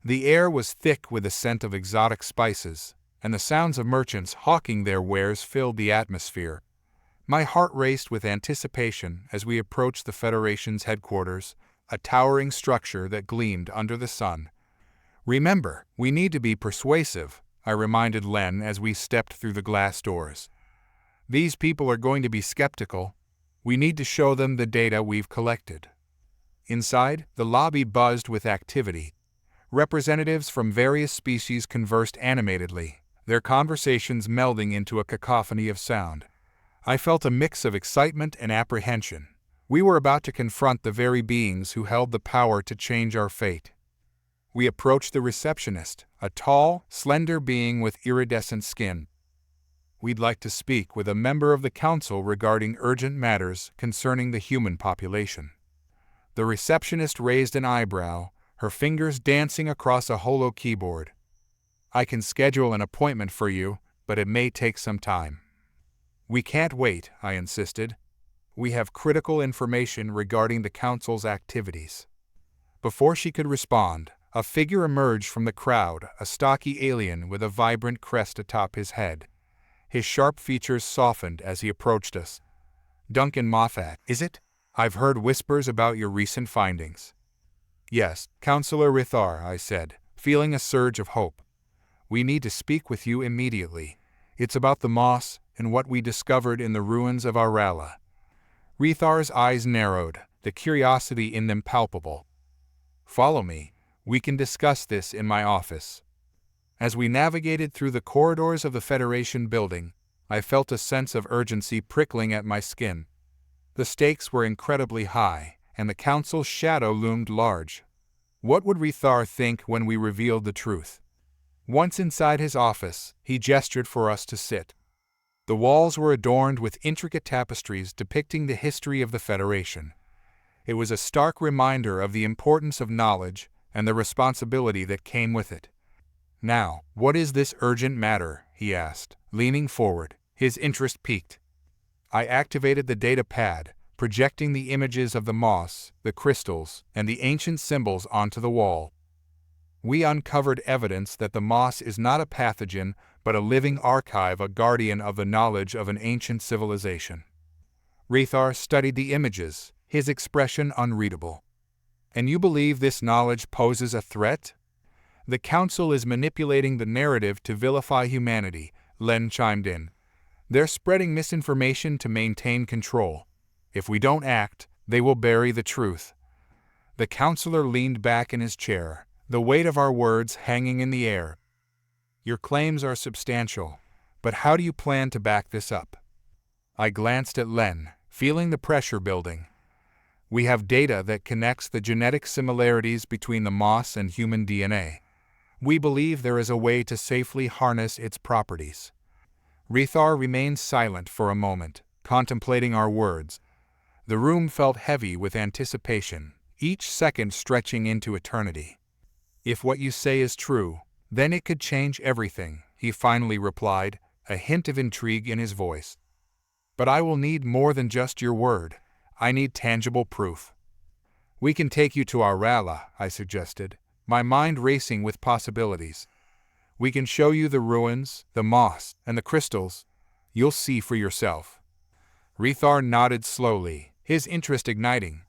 The air was thick with the scent of exotic spices, and the sounds of merchants hawking their wares filled the atmosphere. My heart raced with anticipation as we approached the Federation's headquarters, a towering structure that gleamed under the sun. "Remember, we need to be persuasive," I reminded Len as we stepped through the glass doors. "These people are going to be skeptical. We need to show them the data we've collected." Inside, the lobby buzzed with activity. Representatives from various species conversed animatedly, their conversations melding into a cacophony of sound. I felt a mix of excitement and apprehension. We were about to confront the very beings who held the power to change our fate. We approached the receptionist, a tall, slender being with iridescent skin. "We'd like to speak with a member of the council regarding urgent matters concerning the human population." The receptionist raised an eyebrow, her fingers dancing across a holo keyboard. "I can schedule an appointment for you, but it may take some time." "We can't wait," I insisted. "We have critical information regarding the council's activities." Before she could respond, a figure emerged from the crowd, a stocky alien with a vibrant crest atop his head. His sharp features softened as he approached us. "Duncan Moffat, is it? I've heard whispers about your recent findings." "Yes, Counselor Rithar," I said, feeling a surge of hope. "We need to speak with you immediately. It's about the moss and what we discovered in the ruins of Arala." Rithar's eyes narrowed, the curiosity in them palpable. "Follow me. We can discuss this in my office." As we navigated through the corridors of the Federation building, I felt a sense of urgency prickling at my skin. The stakes were incredibly high, and the council's shadow loomed large. What would Rithar think when we revealed the truth? Once inside his office, he gestured for us to sit. The walls were adorned with intricate tapestries depicting the history of the Federation. It was a stark reminder of the importance of knowledge and the responsibility that came with it. "Now, what is this urgent matter?" he asked, leaning forward, his interest piqued. I activated the data pad, projecting the images of the moss, the crystals, and the ancient symbols onto the wall. We uncovered evidence that the moss is not a pathogen, but a living archive, a guardian of the knowledge of an ancient civilization. Rithar studied the images, his expression unreadable. "And you believe this knowledge poses a threat?" "The Council is manipulating the narrative to vilify humanity," Len chimed in. "They're spreading misinformation to maintain control. If we don't act, they will bury the truth." The counselor leaned back in his chair, the weight of our words hanging in the air. "Your claims are substantial, but how do you plan to back this up?" I glanced at Len, feeling the pressure building. "We have data that connects the genetic similarities between the moss and human DNA. We believe there is a way to safely harness its properties." Rithar remained silent for a moment, contemplating our words. The room felt heavy with anticipation, each second stretching into eternity. "If what you say is true, then it could change everything," he finally replied, a hint of intrigue in his voice. "But I will need more than just your word. I need tangible proof." "We can take you to Arala," I suggested, my mind racing with possibilities. "We can show you the ruins, the moss, and the crystals. You'll see for yourself." Rithar nodded slowly, his interest igniting.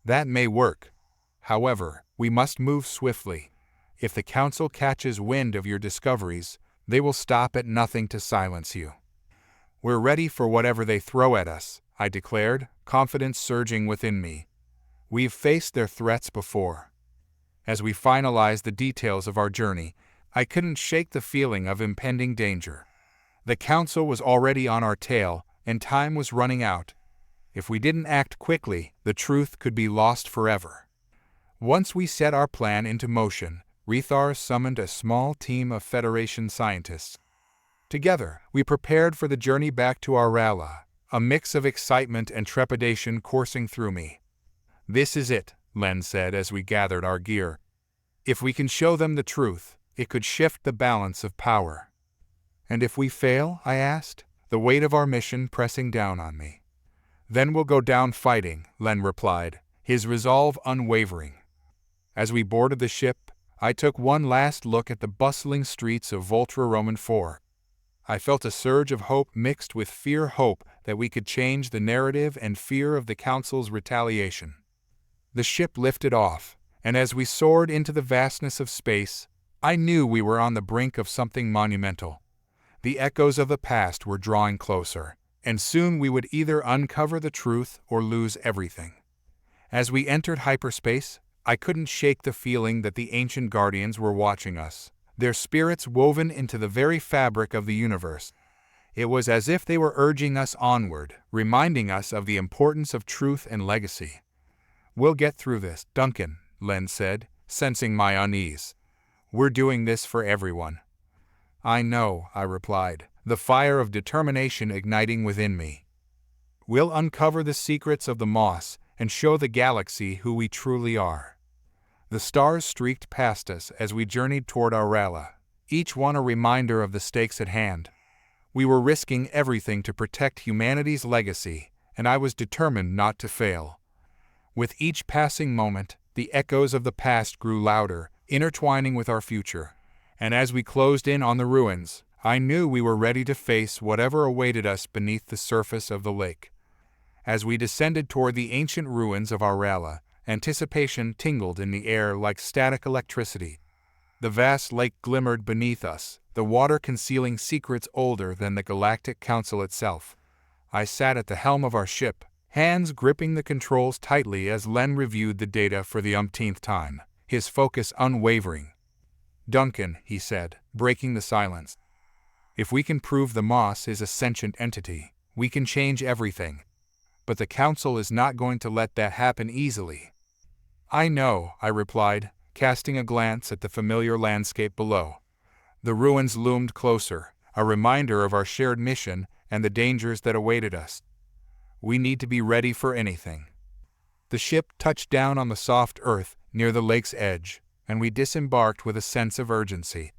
"That may work. However, we must move swiftly. If the Council catches wind of your discoveries, they will stop at nothing to silence you." "We're ready for whatever they throw at us," I declared, confidence surging within me. "We've faced their threats before." As we finalized the details of our journey, I couldn't shake the feeling of impending danger. The Council was already on our tail, and time was running out. If we didn't act quickly, the truth could be lost forever. Once we set our plan into motion, Rithar summoned a small team of Federation scientists. Together, we prepared for the journey back to Arala, a mix of excitement and trepidation coursing through me. "This is it," Len said as we gathered our gear. "If we can show them the truth, it could shift the balance of power." "And if we fail?" I asked, the weight of our mission pressing down on me. "Then we'll go down fighting," Len replied, his resolve unwavering. As we boarded the ship, I took one last look at the bustling streets of Voltra Roman IV. I felt a surge of hope mixed with fear, hope that we could change the narrative and fear of the Council's retaliation. The ship lifted off, and as we soared into the vastness of space, I knew we were on the brink of something monumental. The echoes of the past were drawing closer, and soon we would either uncover the truth or lose everything. As we entered hyperspace, I couldn't shake the feeling that the ancient guardians were watching us, their spirits woven into the very fabric of the universe. It was as if they were urging us onward, reminding us of the importance of truth and legacy. "We'll get through this, Duncan," Len said, sensing my unease. "We're doing this for everyone." "I know," I replied, the fire of determination igniting within me. "We'll uncover the secrets of the moss and show the galaxy who we truly are." The stars streaked past us as we journeyed toward Aurela, each one a reminder of the stakes at hand. We were risking everything to protect humanity's legacy, and I was determined not to fail. With each passing moment, the echoes of the past grew louder, intertwining with our future. And as we closed in on the ruins, I knew we were ready to face whatever awaited us beneath the surface of the lake. As we descended toward the ancient ruins of Aurela, anticipation tingled in the air like static electricity. The vast lake glimmered beneath us, the water concealing secrets older than the Galactic Council itself. I sat at the helm of our ship, hands gripping the controls tightly as Len reviewed the data for the umpteenth time, his focus unwavering. "Duncan," he said, breaking the silence, "if we can prove the moss is a sentient entity, we can change everything. But the Council is not going to let that happen easily." "I know," I replied, casting a glance at the familiar landscape below. The ruins loomed closer, a reminder of our shared mission and the dangers that awaited us. We need to be ready for anything. The ship touched down on the soft earth near the lake's edge, and we disembarked with a sense of urgency.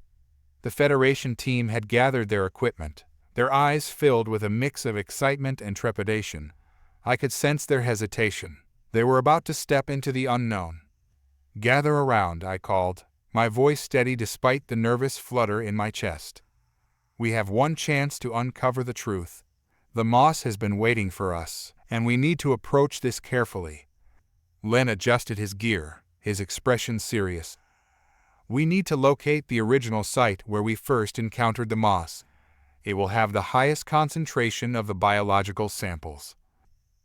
The Federation team had gathered their equipment, their eyes filled with a mix of excitement and trepidation. I could sense their hesitation. They were about to step into the unknown. "Gather around," I called, my voice steady despite the nervous flutter in my chest. "We have one chance to uncover the truth. The moss has been waiting for us, and we need to approach this carefully." Len adjusted his gear, his expression serious. "We need to locate the original site where we first encountered the moss. It will have the highest concentration of the biological samples."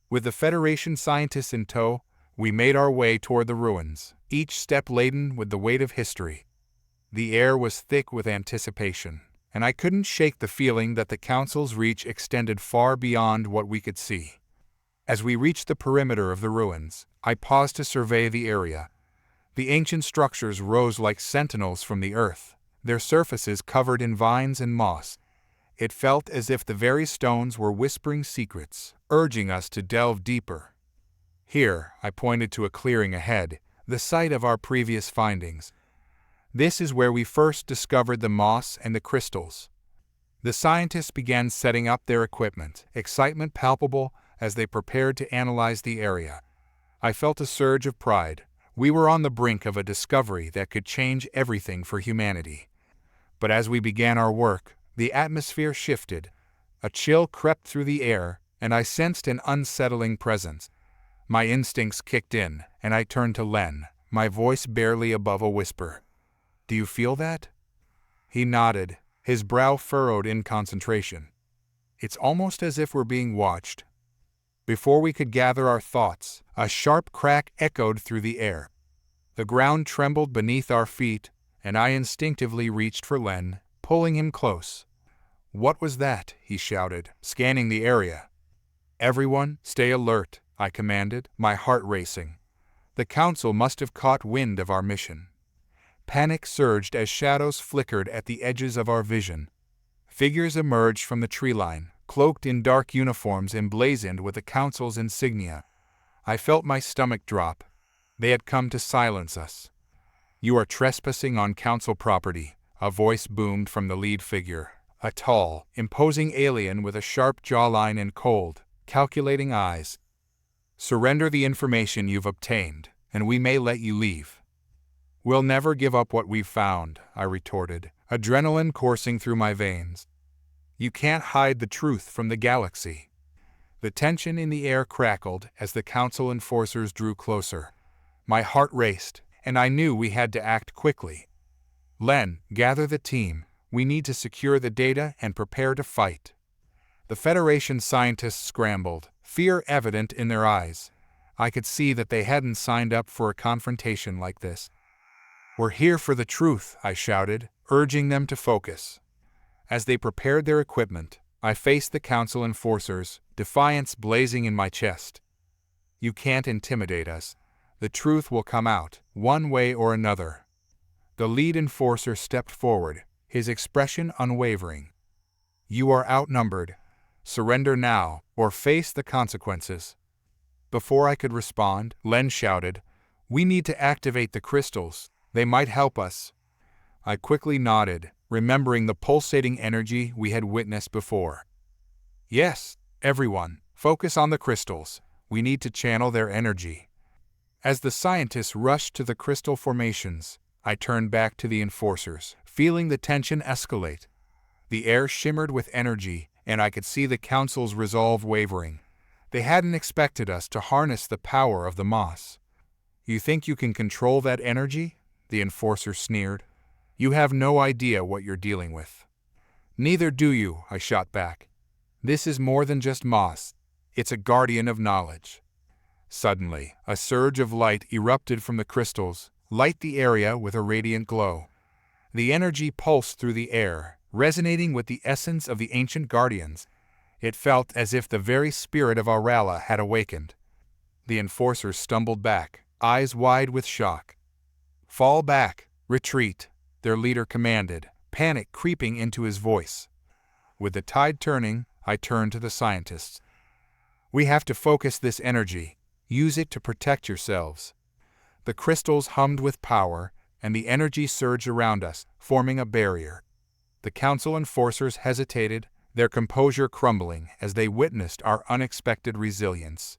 With the Federation scientists in tow, we made our way toward the ruins, each step laden with the weight of history. The air was thick with anticipation, and I couldn't shake the feeling that the Council's reach extended far beyond what we could see. As we reached the perimeter of the ruins, I paused to survey the area. The ancient structures rose like sentinels from the earth, their surfaces covered in vines and moss. It felt as if the very stones were whispering secrets, urging us to delve deeper. "Here," I pointed to a clearing ahead, the site of our previous findings. "This is where we first discovered the moss and the crystals." The scientists began setting up their equipment, excitement palpable as they prepared to analyze the area. I felt a surge of pride. We were on the brink of a discovery that could change everything for humanity. But as we began our work, the atmosphere shifted. A chill crept through the air, and I sensed an unsettling presence. My instincts kicked in, and I turned to Len, my voice barely above a whisper. "Do you feel that?" He nodded, his brow furrowed in concentration. "It's almost as if we're being watched." Before we could gather our thoughts, a sharp crack echoed through the air. The ground trembled beneath our feet, and I instinctively reached for Len, pulling him close. "What was that?" he shouted, scanning the area. "Everyone, stay alert," I commanded, my heart racing. The Council must have caught wind of our mission. Panic surged as shadows flickered at the edges of our vision. Figures emerged from the tree line, cloaked in dark uniforms emblazoned with the Council's insignia. I felt my stomach drop. They had come to silence us. "You are trespassing on Council property," a voice boomed from the lead figure, a tall, imposing alien with a sharp jawline and cold, calculating eyes. "Surrender the information you've obtained, and we may let you leave." "We'll never give up what we've found," I retorted, adrenaline coursing through my veins. "You can't hide the truth from the galaxy." The tension in the air crackled as the council enforcers drew closer. My heart raced, and I knew we had to act quickly. Len, gather the team. We need to secure the data and prepare to fight. The Federation scientists scrambled, fear evident in their eyes. I could see that they hadn't signed up for a confrontation like this. "We're here for the truth," I shouted, urging them to focus. As they prepared their equipment, I faced the council enforcers, defiance blazing in my chest. "You can't intimidate us. The truth will come out, one way or another." The lead enforcer stepped forward, his expression unwavering. "You are outnumbered. Surrender now, or face the consequences." Before I could respond, Len shouted, "We need to activate the crystals. They might help us." I quickly nodded, remembering the pulsating energy we had witnessed before. "Yes, everyone, focus on the crystals. We need to channel their energy." As the scientists rushed to the crystal formations, I turned back to the enforcers, feeling the tension escalate. The air shimmered with energy, and I could see the council's resolve wavering. They hadn't expected us to harness the power of the moss. "You think you can control that energy?" the enforcer sneered. "You have no idea what you're dealing with." "Neither do you," I shot back. "This is more than just moss. It's a guardian of knowledge." Suddenly, a surge of light erupted from the crystals, light the area with a radiant glow. The energy pulsed through the air, resonating with the essence of the ancient guardians. It felt as if the very spirit of Aurala had awakened. The enforcers stumbled back, eyes wide with shock. "Fall back, retreat," their leader commanded, panic creeping into his voice. With the tide turning, I turned to the scientists. "We have to focus this energy. Use it to protect yourselves." The crystals hummed with power, and the energy surged around us, forming a barrier. The council enforcers hesitated, their composure crumbling as they witnessed our unexpected resilience.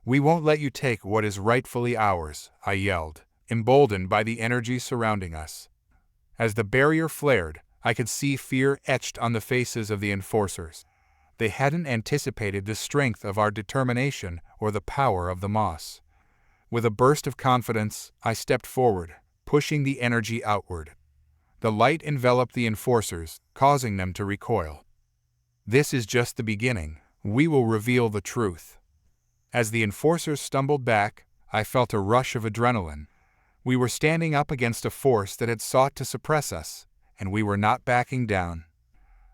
"We won't let you take what is rightfully ours," I yelled, emboldened by the energy surrounding us. As the barrier flared, I could see fear etched on the faces of the enforcers. They hadn't anticipated the strength of our determination or the power of the moss. With a burst of confidence, I stepped forward, pushing the energy outward. The light enveloped the enforcers, causing them to recoil. "This is just the beginning. We will reveal the truth." As the enforcers stumbled back, I felt a rush of adrenaline. We were standing up against a force that had sought to suppress us, and we were not backing down.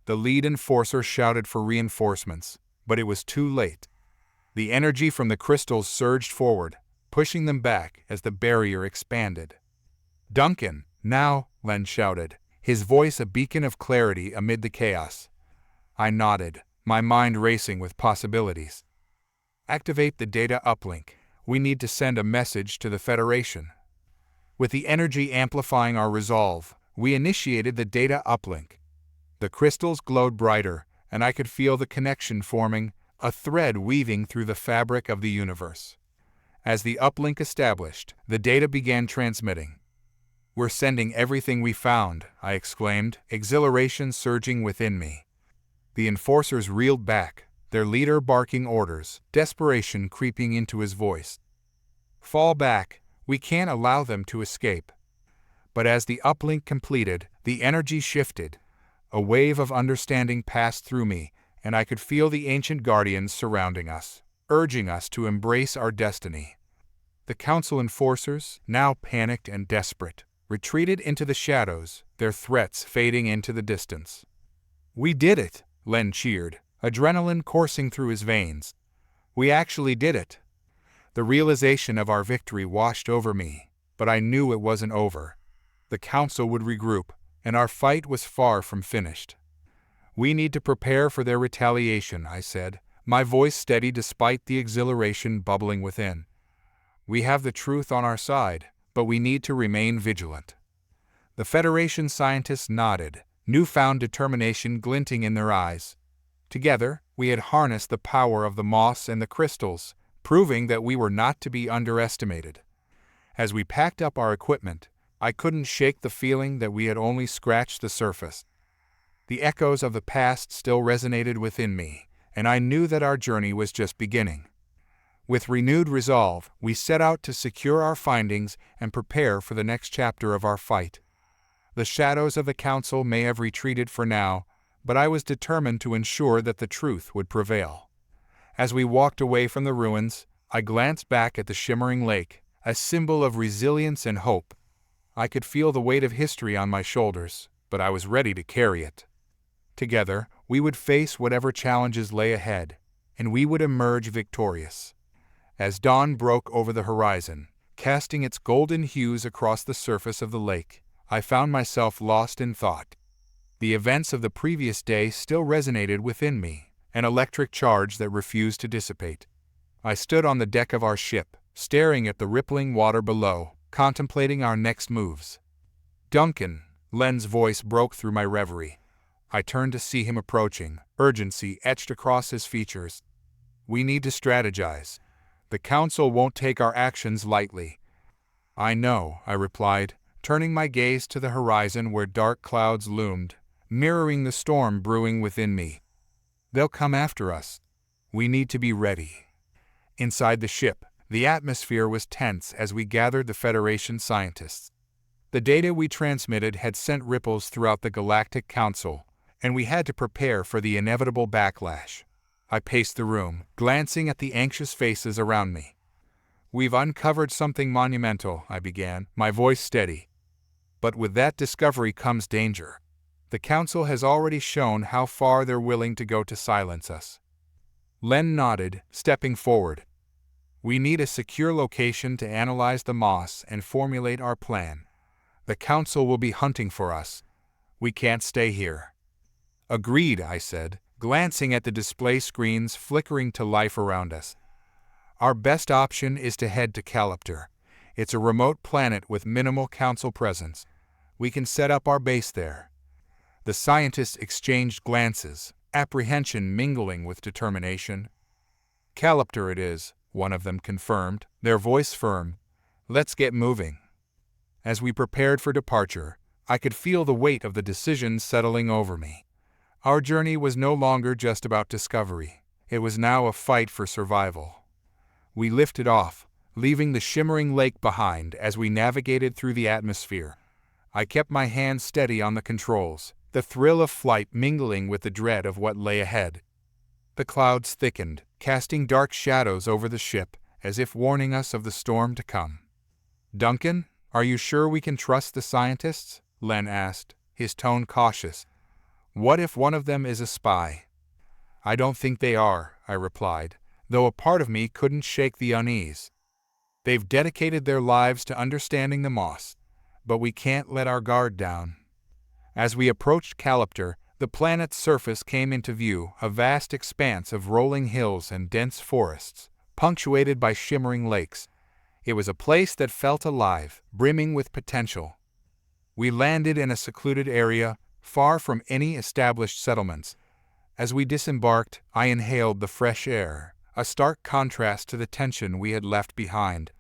The lead enforcer shouted for reinforcements, but it was too late. The energy from the crystals surged forward, pushing them back as the barrier expanded. "Duncan, now," Len shouted, his voice a beacon of clarity amid the chaos. I nodded, my mind racing with possibilities. "Activate the data uplink. We need to send a message to the Federation." With the energy amplifying our resolve, we initiated the data uplink. The crystals glowed brighter, and I could feel the connection forming, a thread weaving through the fabric of the universe. As the uplink established, the data began transmitting. "We're sending everything we found," I exclaimed, exhilaration surging within me. The enforcers reeled back, their leader barking orders, desperation creeping into his voice. "Fall back, we can't allow them to escape." But as the uplink completed, the energy shifted. A wave of understanding passed through me, and I could feel the ancient guardians surrounding us, urging us to embrace our destiny. The council enforcers, now panicked and desperate, retreated into the shadows, their threats fading into the distance. "We did it!" Len cheered, adrenaline coursing through his veins. "We actually did it!" The realization of our victory washed over me, but I knew it wasn't over. The council would regroup, and our fight was far from finished. "We need to prepare for their retaliation," I said, my voice steady despite the exhilaration bubbling within. "We have the truth on our side, but we need to remain vigilant." The Federation scientists nodded, newfound determination glinting in their eyes. Together, we had harnessed the power of the moss and the crystals, proving that we were not to be underestimated. As we packed up our equipment, I couldn't shake the feeling that we had only scratched the surface. The echoes of the past still resonated within me, and I knew that our journey was just beginning. With renewed resolve, we set out to secure our findings and prepare for the next chapter of our fight. The shadows of the council may have retreated for now, but I was determined to ensure that the truth would prevail. As we walked away from the ruins, I glanced back at the shimmering lake, a symbol of resilience and hope. I could feel the weight of history on my shoulders, but I was ready to carry it. Together, we would face whatever challenges lay ahead, and we would emerge victorious. As dawn broke over the horizon, casting its golden hues across the surface of the lake, I found myself lost in thought. The events of the previous day still resonated within me, an electric charge that refused to dissipate. I stood on the deck of our ship, staring at the rippling water below, contemplating our next moves. "Duncan," Len's voice broke through my reverie. I turned to see him approaching, urgency etched across his features. "We need to strategize. The council won't take our actions lightly." "I know," I replied, turning my gaze to the horizon where dark clouds loomed, mirroring the storm brewing within me. "They'll come after us. We need to be ready." Inside the ship, the atmosphere was tense as we gathered the Federation scientists. The data we transmitted had sent ripples throughout the Galactic Council, and we had to prepare for the inevitable backlash. I paced the room, glancing at the anxious faces around me. "We've uncovered something monumental," I began, my voice steady. "But with that discovery comes danger. The Council has already shown how far they're willing to go to silence us." Len nodded, stepping forward. "We need a secure location to analyze the moss and formulate our plan. The Council will be hunting for us. We can't stay here." "Agreed," I said, glancing at the display screens flickering to life around us. "Our best option is to head to Galactic. It's a remote planet with minimal Council presence. We can set up our base there." The scientists exchanged glances, apprehension mingling with determination. "Galactic it is," one of them confirmed, their voice firm. "Let's get moving." As we prepared for departure, I could feel the weight of the decision settling over me. Our journey was no longer just about discovery. It was now a fight for survival. We lifted off, leaving the shimmering lake behind as we navigated through the atmosphere. I kept my hand steady on the controls, the thrill of flight mingling with the dread of what lay ahead. The clouds thickened, casting dark shadows over the ship, as if warning us of the storm to come. "Duncan, are you sure we can trust the scientists?" Len asked, his tone cautious. "What if one of them is a spy?" "I don't think they are," I replied, though a part of me couldn't shake the unease. "They've dedicated their lives to understanding the moss, but we can't let our guard down." As we approached Galactic, the planet's surface came into view, a vast expanse of rolling hills and dense forests, punctuated by shimmering lakes. It was a place that felt alive, brimming with potential. We landed in a secluded area, far from any established settlements. As we disembarked, I inhaled the fresh air, a stark contrast to the tension we had left behind.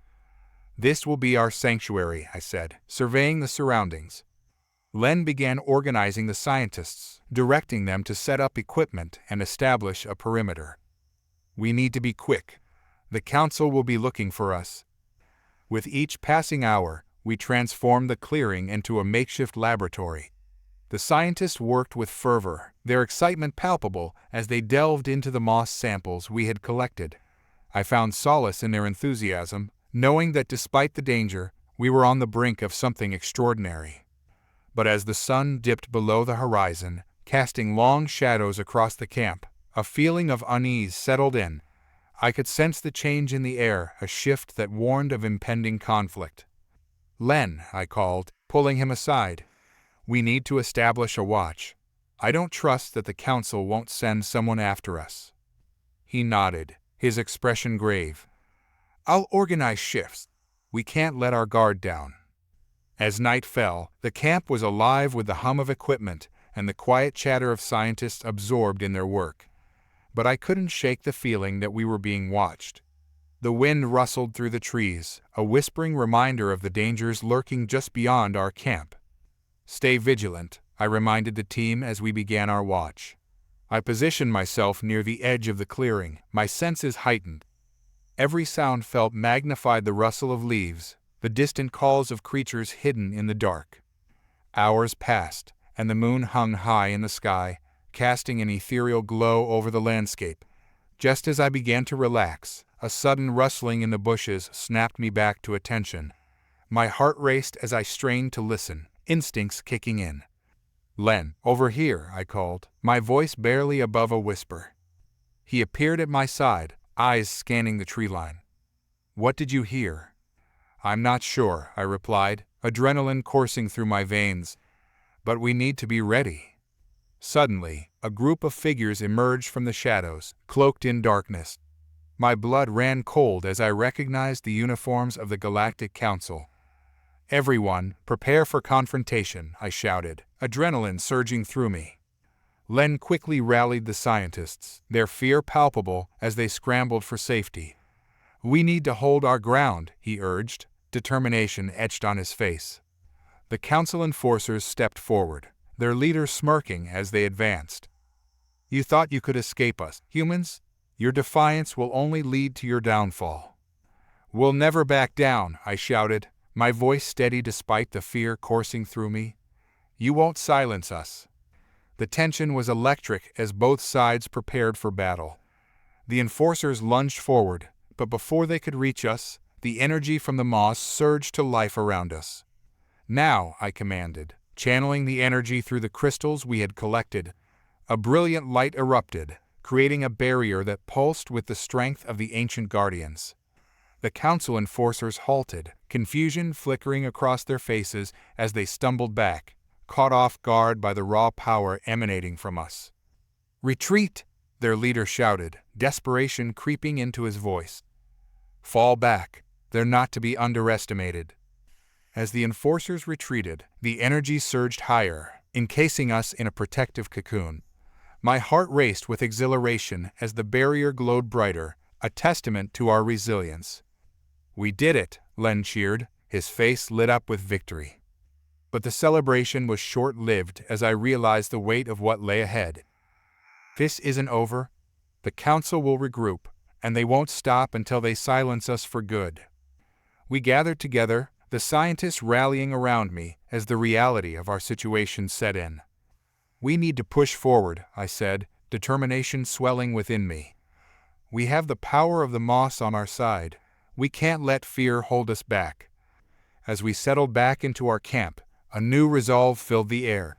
"This will be our sanctuary," I said, surveying the surroundings. Len began organizing the scientists, directing them to set up equipment and establish a perimeter. "We need to be quick. The Council will be looking for us." With each passing hour, we transformed the clearing into a makeshift laboratory. The scientists worked with fervor, their excitement palpable as they delved into the moss samples we had collected. I found solace in their enthusiasm, knowing that despite the danger, we were on the brink of something extraordinary. But as the sun dipped below the horizon, casting long shadows across the camp, a feeling of unease settled in. I could sense the change in the air, a shift that warned of impending conflict. "Len," I called, pulling him aside. "We need to establish a watch. I don't trust that the Council won't send someone after us." He nodded, his expression grave. "I'll organize shifts. We can't let our guard down." As night fell, the camp was alive with the hum of equipment and the quiet chatter of scientists absorbed in their work. But I couldn't shake the feeling that we were being watched. The wind rustled through the trees, a whispering reminder of the dangers lurking just beyond our camp. "Stay vigilant," I reminded the team as we began our watch. I positioned myself near the edge of the clearing, my senses heightened. Every sound felt magnified: the rustle of leaves, the distant calls of creatures hidden in the dark. Hours passed, and the moon hung high in the sky, casting an ethereal glow over the landscape. Just as I began to relax, a sudden rustling in the bushes snapped me back to attention. My heart raced as I strained to listen, instincts kicking in. "Len, over here," I called, my voice barely above a whisper. He appeared at my side, eyes scanning the tree line. "What did you hear?" "I'm not sure," I replied, adrenaline coursing through my veins. "But we need to be ready." Suddenly, a group of figures emerged from the shadows, cloaked in darkness. My blood ran cold as I recognized the uniforms of the Galactic Council. "Everyone, prepare for confrontation," I shouted, adrenaline surging through me. Len quickly rallied the scientists, their fear palpable as they scrambled for safety. "We need to hold our ground," he urged, determination etched on his face. The council enforcers stepped forward, their leader smirking as they advanced. "You thought you could escape us, humans? Your defiance will only lead to your downfall." "We'll never back down," I shouted, my voice steady despite the fear coursing through me. "You won't silence us." The tension was electric as both sides prepared for battle. The enforcers lunged forward, but before they could reach us, the energy from the moss surged to life around us. "Now," I commanded, channeling the energy through the crystals we had collected. A brilliant light erupted, creating a barrier that pulsed with the strength of the ancient guardians. The council enforcers halted, confusion flickering across their faces as they stumbled back, caught off guard by the raw power emanating from us. "Retreat!" their leader shouted, desperation creeping into his voice. "Fall back, they're not to be underestimated." As the enforcers retreated, the energy surged higher, encasing us in a protective cocoon. My heart raced with exhilaration as the barrier glowed brighter, a testament to our resilience. "We did it," Len cheered, his face lit up with victory. But the celebration was short-lived as I realized the weight of what lay ahead. This isn't over. The council will regroup, and they won't stop until they silence us for good. We gathered together, the scientists rallying around me as the reality of our situation set in. "We need to push forward," I said, determination swelling within me. "We have the power of the moss on our side. We can't let fear hold us back." As we settled back into our camp, a new resolve filled the air.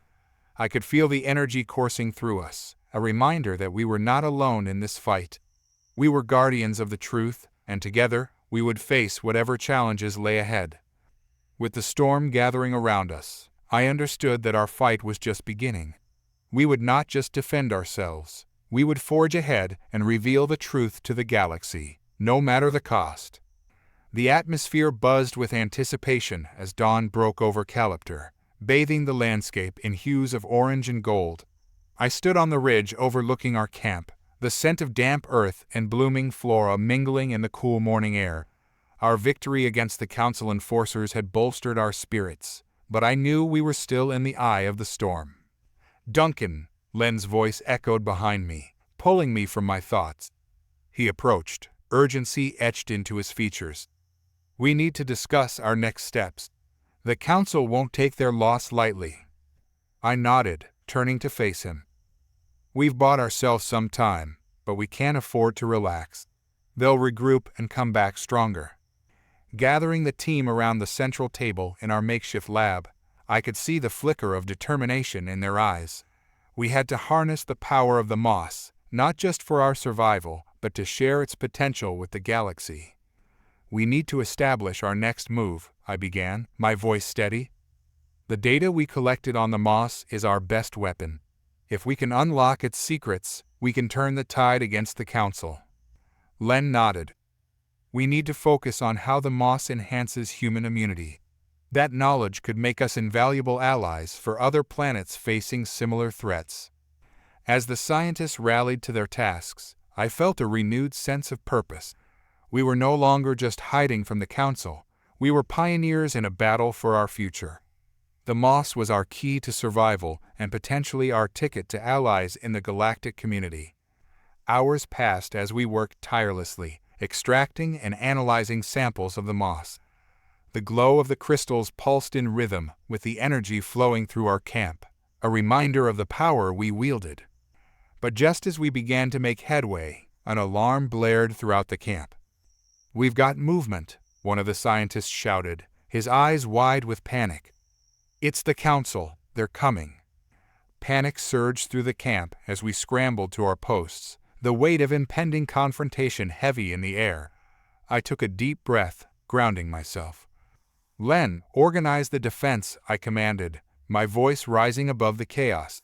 I could feel the energy coursing through us, a reminder that we were not alone in this fight. We were guardians of the truth, and together, we would face whatever challenges lay ahead. With the storm gathering around us, I understood that our fight was just beginning. We would not just defend ourselves, we would forge ahead and reveal the truth to the galaxy, no matter the cost. The atmosphere buzzed with anticipation as dawn broke over Galactic, bathing the landscape in hues of orange and gold. I stood on the ridge overlooking our camp, the scent of damp earth and blooming flora mingling in the cool morning air. Our victory against the council enforcers had bolstered our spirits, but I knew we were still in the eye of the storm. "Duncan," Len's voice echoed behind me, pulling me from my thoughts. He approached, urgency etched into his features. "We need to discuss our next steps. The council won't take their loss lightly." I nodded, turning to face him. "We've bought ourselves some time, but we can't afford to relax. They'll regroup and come back stronger." Gathering the team around the central table in our makeshift lab, I could see the flicker of determination in their eyes. We had to harness the power of the moss, not just for our survival, but to share its potential with the galaxy. "We need to establish our next move," I began, my voice steady. "The data we collected on the moss is our best weapon. If we can unlock its secrets, we can turn the tide against the council." Len nodded. "We need to focus on how the moss enhances human immunity. That knowledge could make us invaluable allies for other planets facing similar threats." As the scientists rallied to their tasks, I felt a renewed sense of purpose. We were no longer just hiding from the council, we were pioneers in a battle for our future. The moss was our key to survival and potentially our ticket to allies in the galactic community. Hours passed as we worked tirelessly, extracting and analyzing samples of the moss. The glow of the crystals pulsed in rhythm with the energy flowing through our camp, a reminder of the power we wielded. But just as we began to make headway, an alarm blared throughout the camp. "We've got movement," one of the scientists shouted, his eyes wide with panic. "It's the council, they're coming." Panic surged through the camp as we scrambled to our posts, the weight of impending confrontation heavy in the air. I took a deep breath, grounding myself. "Len, organize the defense," I commanded, my voice rising above the chaos.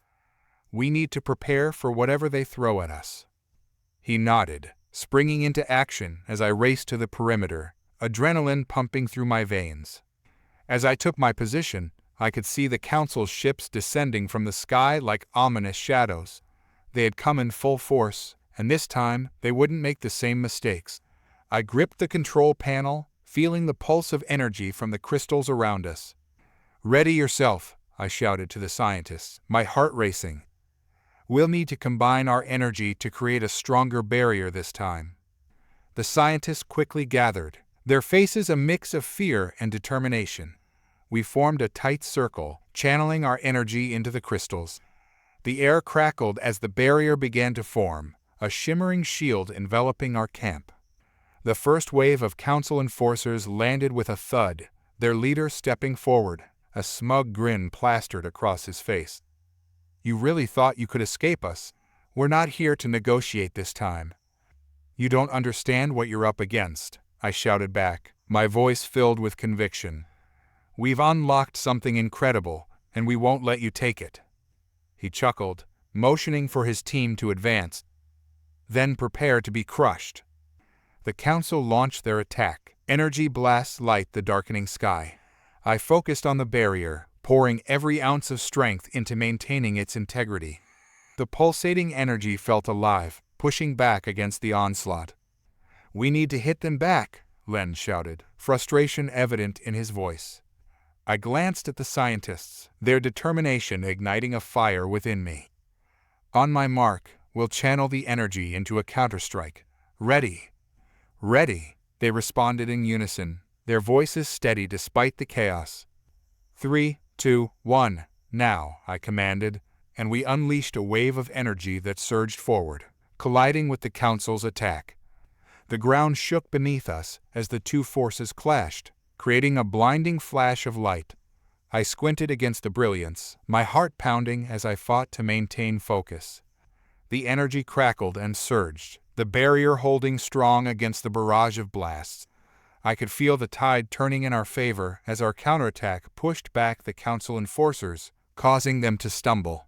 "We need to prepare for whatever they throw at us." He nodded, springing into action as I raced to the perimeter, adrenaline pumping through my veins. As I took my position, I could see the council's ships descending from the sky like ominous shadows. They had come in full force, and this time they wouldn't make the same mistakes. I gripped the control panel, feeling the pulse of energy from the crystals around us. "Ready yourself," I shouted to the scientists, my heart racing. "We'll need to combine our energy to create a stronger barrier this time." The scientists quickly gathered, their faces a mix of fear and determination. We formed a tight circle, channeling our energy into the crystals. The air crackled as the barrier began to form, a shimmering shield enveloping our camp. The first wave of council enforcers landed with a thud, their leader stepping forward, a smug grin plastered across his face. "You really thought you could escape us? We're not here to negotiate this time." "You don't understand what you're up against," I shouted back, my voice filled with conviction. "We've unlocked something incredible, and we won't let you take it." He chuckled, motioning for his team to advance. "Then prepare to be crushed." The council launched their attack. Energy blasts light the darkening sky. I focused on the barrier, pouring every ounce of strength into maintaining its integrity. The pulsating energy felt alive, pushing back against the onslaught. "We need to hit them back," Len shouted, frustration evident in his voice. I glanced at the scientists, their determination igniting a fire within me. "On my mark, we'll channel the energy into a counterstrike. Ready." "Ready," they responded in unison, their voices steady despite the chaos. 3, 2, 1, now, I commanded, and we unleashed a wave of energy that surged forward, colliding with the council's attack. The ground shook beneath us as the two forces clashed, creating a blinding flash of light. I squinted against the brilliance, my heart pounding as I fought to maintain focus. The energy crackled and surged, the barrier holding strong against the barrage of blasts. I could feel the tide turning in our favor as our counterattack pushed back the council enforcers, causing them to stumble.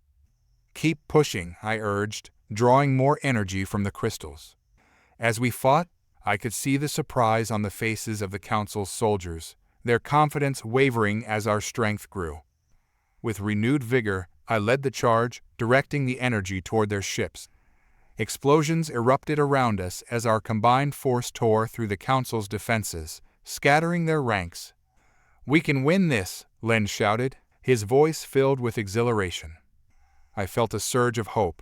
"Keep pushing," I urged, drawing more energy from the crystals. As we fought, I could see the surprise on the faces of the council's soldiers, their confidence wavering as our strength grew. With renewed vigor, I led the charge, directing the energy toward their ships. Explosions erupted around us as our combined force tore through the council's defenses, scattering their ranks. "We can win this," Len shouted, his voice filled with exhilaration. I felt a surge of hope.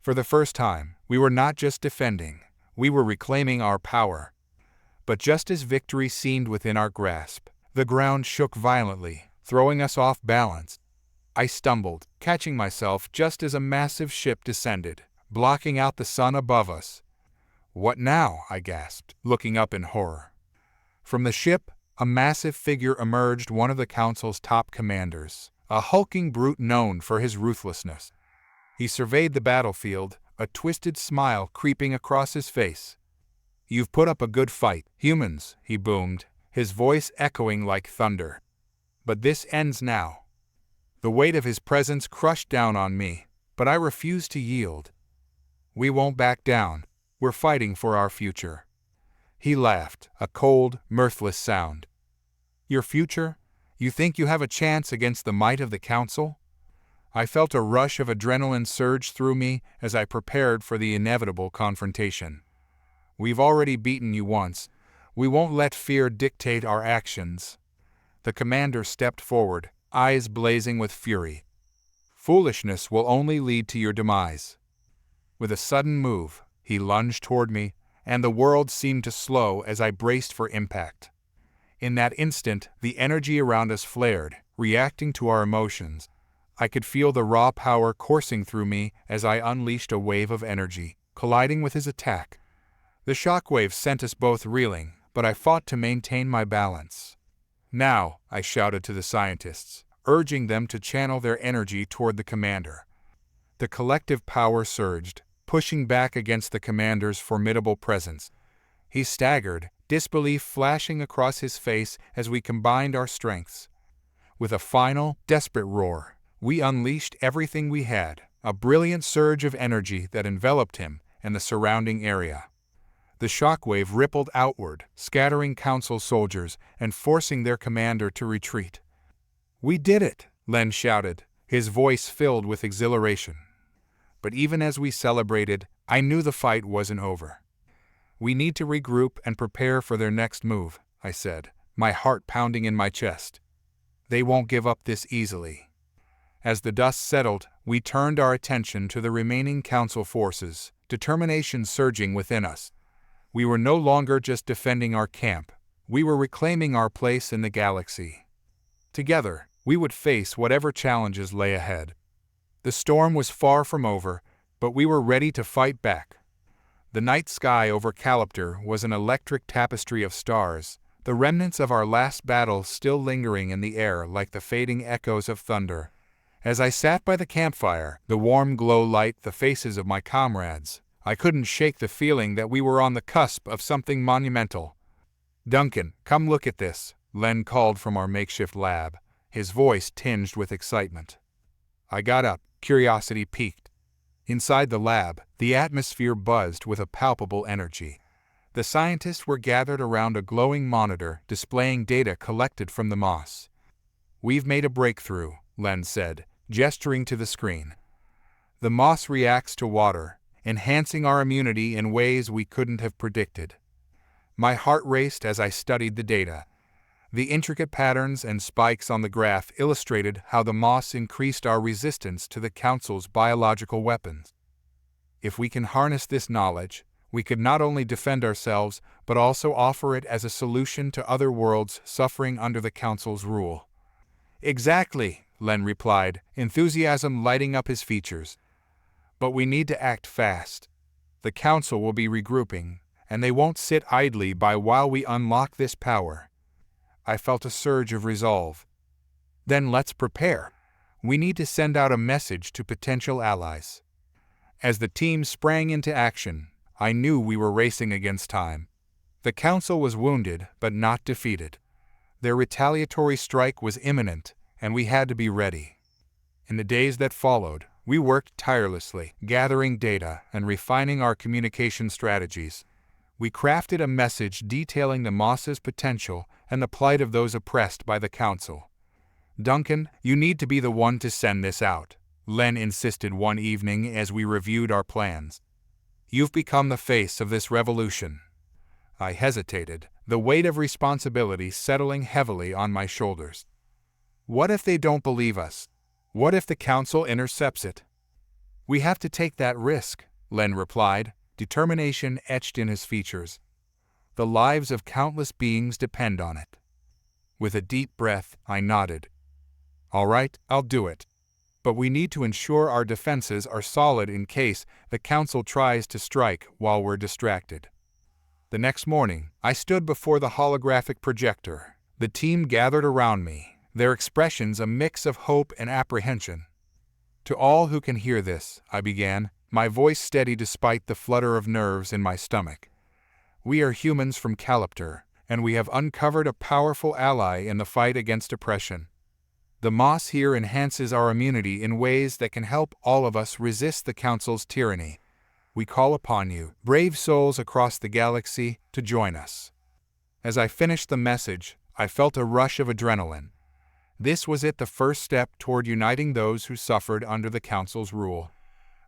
For the first time, we were not just defending, we were reclaiming our power. But just as victory seemed within our grasp, the ground shook violently, throwing us off balance. I stumbled, catching myself just as a massive ship descended, blocking out the sun above us. "What now?" I gasped, looking up in horror. From the ship, a massive figure emerged, one of the council's top commanders, a hulking brute known for his ruthlessness. He surveyed the battlefield, a twisted smile creeping across his face. "You've put up a good fight, humans," he boomed, his voice echoing like thunder. "But this ends now." The weight of his presence crushed down on me, but I refused to yield. "We won't back down. We're fighting for our future." He laughed, a cold, mirthless sound. "Your future? You think you have a chance against the might of the council?" I felt a rush of adrenaline surge through me as I prepared for the inevitable confrontation. "We've already beaten you once. We won't let fear dictate our actions." The commander stepped forward, eyes blazing with fury. "Foolishness will only lead to your demise." With a sudden move, he lunged toward me, and the world seemed to slow as I braced for impact. In that instant, the energy around us flared, reacting to our emotions. I could feel the raw power coursing through me as I unleashed a wave of energy, colliding with his attack. The shockwave sent us both reeling, but I fought to maintain my balance. "Now," I shouted to the scientists, urging them to channel their energy toward the commander. The collective power surged, pushing back against the commander's formidable presence. He staggered, disbelief flashing across his face as we combined our strengths. With a final, desperate roar, we unleashed everything we had, a brilliant surge of energy that enveloped him and the surrounding area. The shockwave rippled outward, scattering Council soldiers and forcing their commander to retreat. "We did it!" Len shouted, his voice filled with exhilaration. But even as we celebrated, I knew the fight wasn't over. "We need to regroup and prepare for their next move," I said, my heart pounding in my chest. "They won't give up this easily." As the dust settled, we turned our attention to the remaining Council forces, determination surging within us. We were no longer just defending our camp, we were reclaiming our place in the galaxy. Together, we would face whatever challenges lay ahead. The storm was far from over, but we were ready to fight back. The night sky over Galactic was an electric tapestry of stars, the remnants of our last battle still lingering in the air like the fading echoes of thunder. As I sat by the campfire, the warm glow light the faces of my comrades, I couldn't shake the feeling that we were on the cusp of something monumental. "Duncan, come look at this," Len called from our makeshift lab, his voice tinged with excitement. I got up, curiosity piqued. Inside the lab, the atmosphere buzzed with a palpable energy. The scientists were gathered around a glowing monitor displaying data collected from the moss. "We've made a breakthrough," Len said, gesturing to the screen. "The moss reacts to water, enhancing our immunity in ways we couldn't have predicted." My heart raced as I studied the data. The intricate patterns and spikes on the graph illustrated how the moss increased our resistance to the Council's biological weapons. If we can harness this knowledge, we could not only defend ourselves, but also offer it as a solution to other worlds suffering under the Council's rule. "Exactly," Len replied, enthusiasm lighting up his features. "But we need to act fast. The Council will be regrouping, and they won't sit idly by while we unlock this power." I felt a surge of resolve. "Then let's prepare. We need to send out a message to potential allies." As the team sprang into action, I knew we were racing against time. The Council was wounded, but not defeated. Their retaliatory strike was imminent, and we had to be ready. In the days that followed, we worked tirelessly, gathering data and refining our communication strategies. We crafted a message detailing the moss's potential and the plight of those oppressed by the Council. "Duncan, you need to be the one to send this out," Len insisted one evening as we reviewed our plans. "You've become the face of this revolution." I hesitated, the weight of responsibility settling heavily on my shoulders. "What if they don't believe us? What if the Council intercepts it?" "We have to take that risk," Len replied, determination etched in his features. "The lives of countless beings depend on it." With a deep breath, I nodded. "All right, I'll do it. But we need to ensure our defenses are solid in case the Council tries to strike while we're distracted." The next morning, I stood before the holographic projector. The team gathered around me, their expressions a mix of hope and apprehension. "To all who can hear this," I began, my voice steady despite the flutter of nerves in my stomach. "We are humans from Galactic, and we have uncovered a powerful ally in the fight against oppression. The moss here enhances our immunity in ways that can help all of us resist the Council's tyranny. We call upon you, brave souls across the galaxy, to join us." As I finished the message, I felt a rush of adrenaline. This was the first step toward uniting those who suffered under the Council's rule.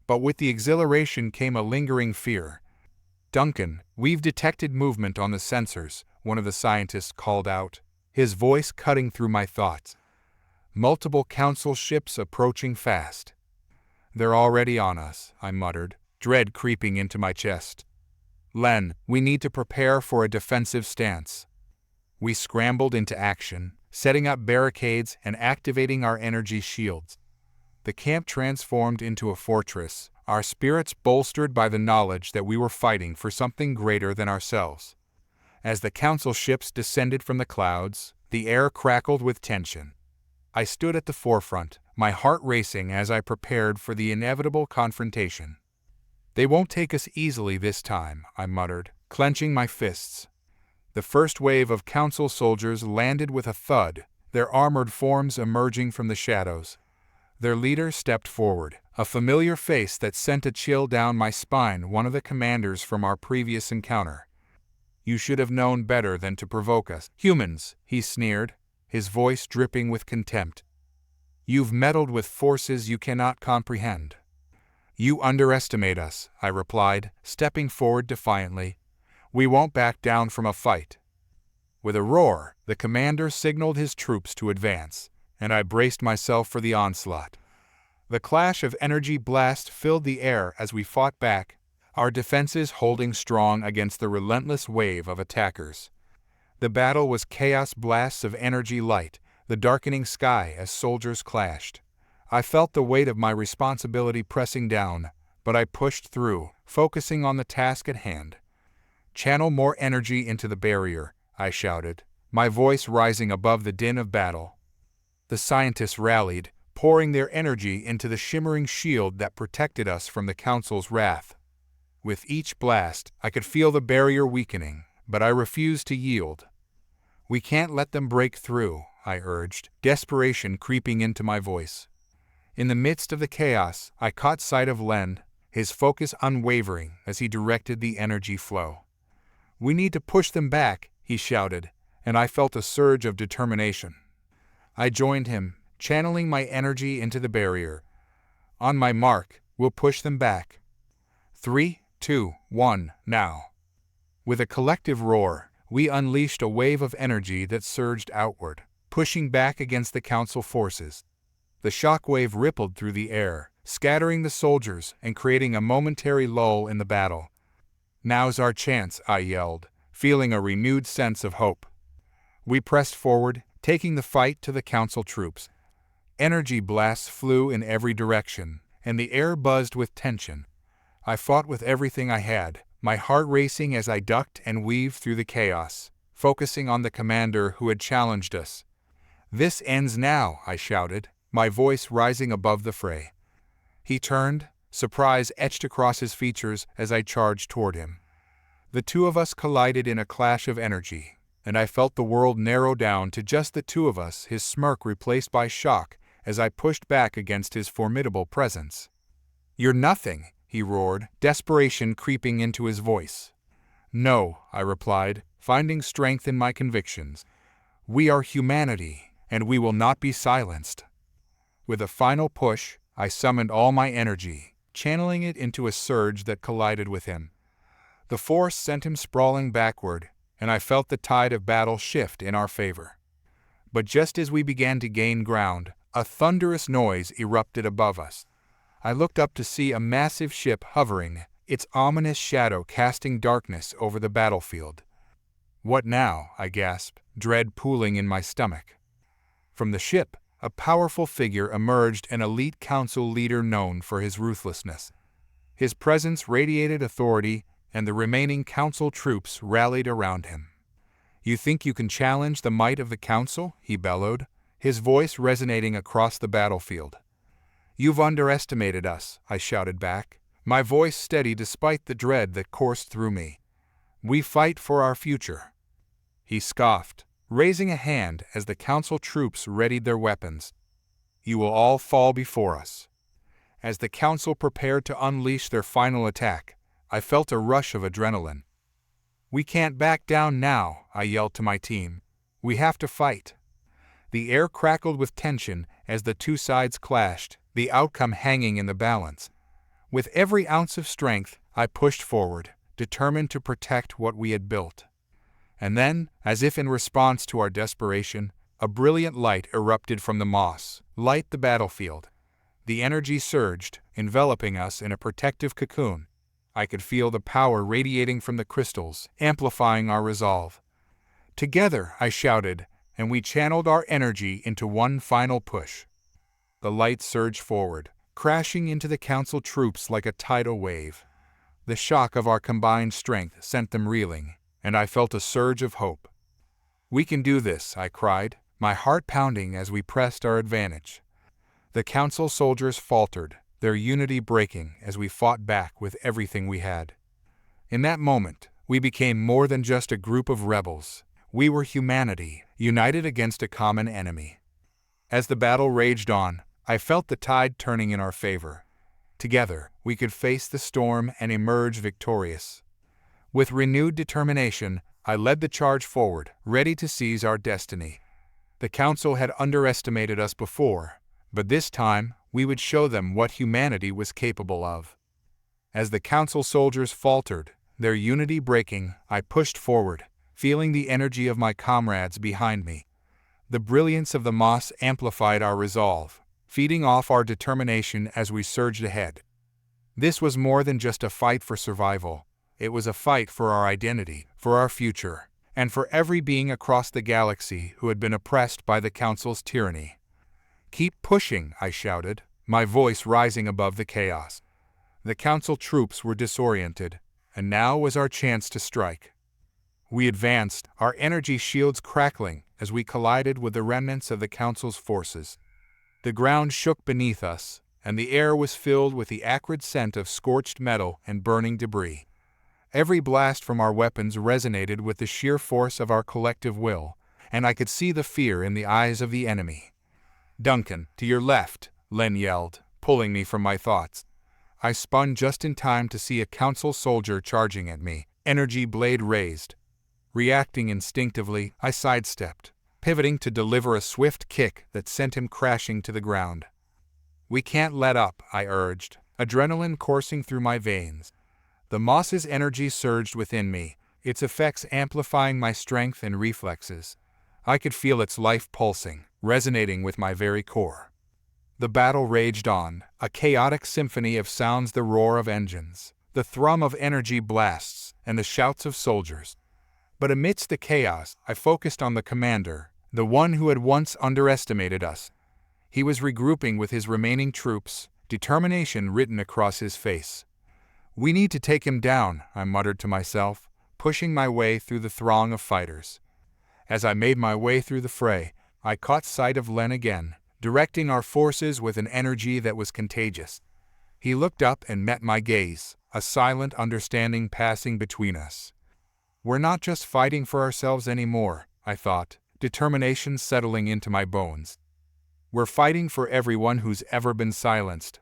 But with the exhilaration came a lingering fear. "Duncan, we've detected movement on the sensors," one of the scientists called out, his voice cutting through my thoughts. multiple council ships approaching fast. "They're already on us," I muttered, dread creeping into my chest. "Len, we need to prepare for a defensive stance." We scrambled into action, setting up barricades and activating our energy shields. The camp transformed into a fortress, our spirits bolstered by the knowledge that we were fighting for something greater than ourselves. As the council ships descended from the clouds, the air crackled with tension. I stood at the forefront, my heart racing as I prepared for the inevitable confrontation. "They won't take us easily this time," I muttered, clenching my fists. The first wave of council soldiers landed with a thud, their armored forms emerging from the shadows. Their leader stepped forward, a familiar face that sent a chill down my spine, one of the commanders from our previous encounter. "You should have known better than to provoke us, humans," he sneered, his voice dripping with contempt. "You've meddled with forces you cannot comprehend." "You underestimate us," I replied, stepping forward defiantly. "We won't back down from a fight." With a roar, the commander signaled his troops to advance, and I braced myself for the onslaught. The clash of energy blasts filled the air as we fought back, our defenses holding strong against the relentless wave of attackers. The battle was chaos blasts of energy light, the darkening sky as soldiers clashed. I felt the weight of my responsibility pressing down, but I pushed through, focusing on the task at hand. "Channel more energy into the barrier," I shouted, my voice rising above the din of battle. The scientists rallied, pouring their energy into the shimmering shield that protected us from the council's wrath. With each blast, I could feel the barrier weakening, but I refused to yield. "We can't let them break through," I urged, desperation creeping into my voice. In the midst of the chaos, I caught sight of Len, his focus unwavering as he directed the energy flow. "We need to push them back," he shouted, and I felt a surge of determination. I joined him, channeling my energy into the barrier. "On my mark, we'll push them back. 3, 2, 1, now." With a collective roar, we unleashed a wave of energy that surged outward, pushing back against the council forces. The shock wave rippled through the air, scattering the soldiers and creating a momentary lull in the battle. "Now's our chance," I yelled, feeling a renewed sense of hope. We pressed forward, taking the fight to the council troops. Energy blasts flew in every direction, and the air buzzed with tension. I fought with everything I had, my heart racing as I ducked and weaved through the chaos, focusing on the commander who had challenged us. "This ends now," I shouted, my voice rising above the fray. He turned, surprise etched across his features as I charged toward him. The two of us collided in a clash of energy, and I felt the world narrow down to just the two of us, his smirk replaced by shock as I pushed back against his formidable presence. "You're nothing," he roared, desperation creeping into his voice. "No," I replied, finding strength in my convictions. "We are humanity, and we will not be silenced." With a final push, I summoned all my energy, channeling it into a surge that collided with him. The force sent him sprawling backward, and I felt the tide of battle shift in our favor. But just as we began to gain ground, a thunderous noise erupted above us. I looked up to see a massive ship hovering, its ominous shadow casting darkness over the battlefield. "What now?" I gasped, dread pooling in my stomach. From the ship, a powerful figure emerged, an elite council leader known for his ruthlessness. His presence radiated authority, and the remaining council troops rallied around him. "You think you can challenge the might of the council?" he bellowed, his voice resonating across the battlefield. "You've underestimated us," I shouted back, my voice steady despite the dread that coursed through me. "We fight for our future." He scoffed, raising a hand as the council troops readied their weapons. "You will all fall before us." As the council prepared to unleash their final attack, I felt a rush of adrenaline. "We can't back down now," I yelled to my team. "We have to fight." The air crackled with tension as the two sides clashed, the outcome hanging in the balance. With every ounce of strength, I pushed forward, determined to protect what we had built. And then, as if in response to our desperation, A brilliant light erupted from the moss, light the battlefield. The energy surged, enveloping us in a protective cocoon. I could feel the power radiating from the crystals, amplifying our resolve. Together, I shouted, and we channeled our energy into one final push. The light surged forward, crashing into the council troops like a tidal wave. The shock of our combined strength sent them reeling, and I felt a surge of hope. "We can do this," I cried, my heart pounding as we pressed our advantage. The council soldiers faltered, their unity breaking as we fought back with everything we had. In that moment, we became more than just a group of rebels. We were humanity, united against a common enemy. As the battle raged on, I felt the tide turning in our favor. Together, we could face the storm and emerge victorious. With renewed determination, I led the charge forward, ready to seize our destiny. The council had underestimated us before, but this time we would show them what humanity was capable of. As the council soldiers faltered, their unity breaking, I pushed forward, feeling the energy of my comrades behind me. The brilliance of the moss amplified our resolve, feeding off our determination as we surged ahead. This was more than just a fight for survival. It was a fight for our identity, for our future, and for every being across the galaxy who had been oppressed by the Council's tyranny. "Keep pushing," I shouted, my voice rising above the chaos. The Council troops were disoriented, and now was our chance to strike. We advanced, our energy shields crackling as we collided with the remnants of the Council's forces. The ground shook beneath us, and the air was filled with the acrid scent of scorched metal and burning debris. Every blast from our weapons resonated with the sheer force of our collective will, and I could see the fear in the eyes of the enemy. "Duncan, to your left," Len yelled, pulling me from my thoughts. I spun just in time to see a council soldier charging at me, energy blade raised. Reacting instinctively, I sidestepped, pivoting to deliver a swift kick that sent him crashing to the ground. "We can't let up," I urged, adrenaline coursing through my veins. The moss's energy surged within me, its effects amplifying my strength and reflexes. I could feel its life pulsing, resonating with my very core. The battle raged on, a chaotic symphony of sounds, the roar of engines, the thrum of energy blasts, and the shouts of soldiers. But amidst the chaos, I focused on the commander, the one who had once underestimated us. He was regrouping with his remaining troops, determination written across his face. "We need to take him down," I muttered to myself, pushing my way through the throng of fighters. As I made my way through the fray, I caught sight of Len again, directing our forces with an energy that was contagious. He looked up and met my gaze, a silent understanding passing between us. "We're not just fighting for ourselves anymore," I thought, determination settling into my bones. "We're fighting for everyone who's ever been silenced."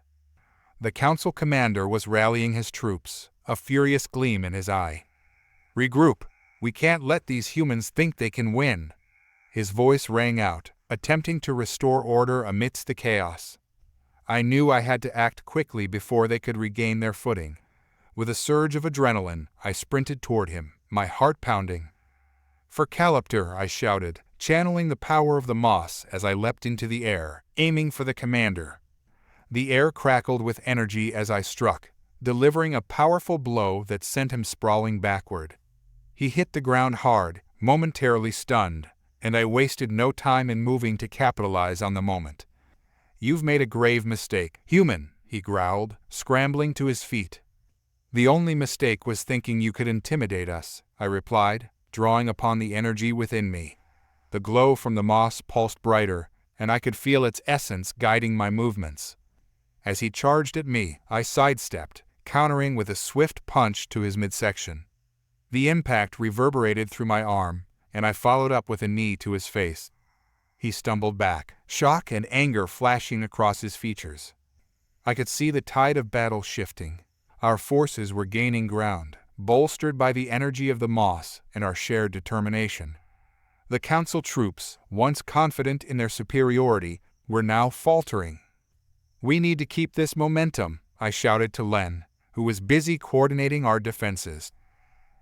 The council commander was rallying his troops, a furious gleam in his eye. "Regroup. We can't let these humans think they can win." His voice rang out, attempting to restore order amidst the chaos. I knew I had to act quickly before they could regain their footing. With a surge of adrenaline, I sprinted toward him, my heart pounding. "For Calipter," I shouted, channeling the power of the moss as I leapt into the air, aiming for the commander. The air crackled with energy as I struck, delivering a powerful blow that sent him sprawling backward. He hit the ground hard, momentarily stunned, and I wasted no time in moving to capitalize on the moment. "You've made a grave mistake, human," he growled, scrambling to his feet. "The only mistake was thinking you could intimidate us," I replied, drawing upon the energy within me. The glow from the moss pulsed brighter, and I could feel its essence guiding my movements. As he charged at me, I sidestepped, countering with a swift punch to his midsection. The impact reverberated through my arm, and I followed up with a knee to his face. He stumbled back, shock and anger flashing across his features. I could see the tide of battle shifting. Our forces were gaining ground, bolstered by the energy of the moss and our shared determination. The council troops, once confident in their superiority, were now faltering. "We need to keep this momentum," I shouted to Len, who was busy coordinating our defenses.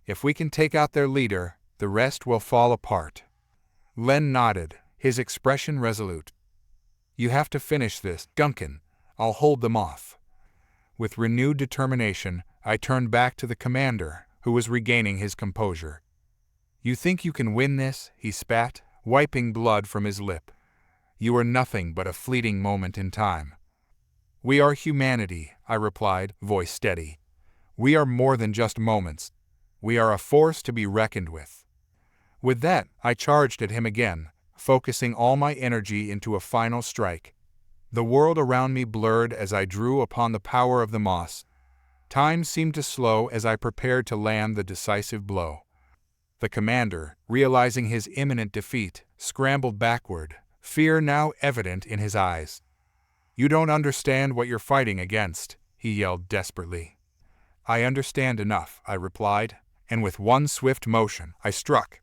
"If we can take out their leader, the rest will fall apart." Len nodded, his expression resolute. "You have to finish this, Duncan. I'll hold them off." With renewed determination, I turned back to the commander, who was regaining his composure. "You think you can win this?" he spat, wiping blood from his lip. "You are nothing but a fleeting moment in time." "We are humanity," I replied, voice steady. "We are more than just moments. We are a force to be reckoned with." With that, I charged at him again, focusing all my energy into a final strike. The world around me blurred as I drew upon the power of the moss. Time seemed to slow as I prepared to land the decisive blow. The commander, realizing his imminent defeat, scrambled backward, fear now evident in his eyes. "You don't understand what you're fighting against," he yelled desperately. "I understand enough," I replied, and with one swift motion, I struck.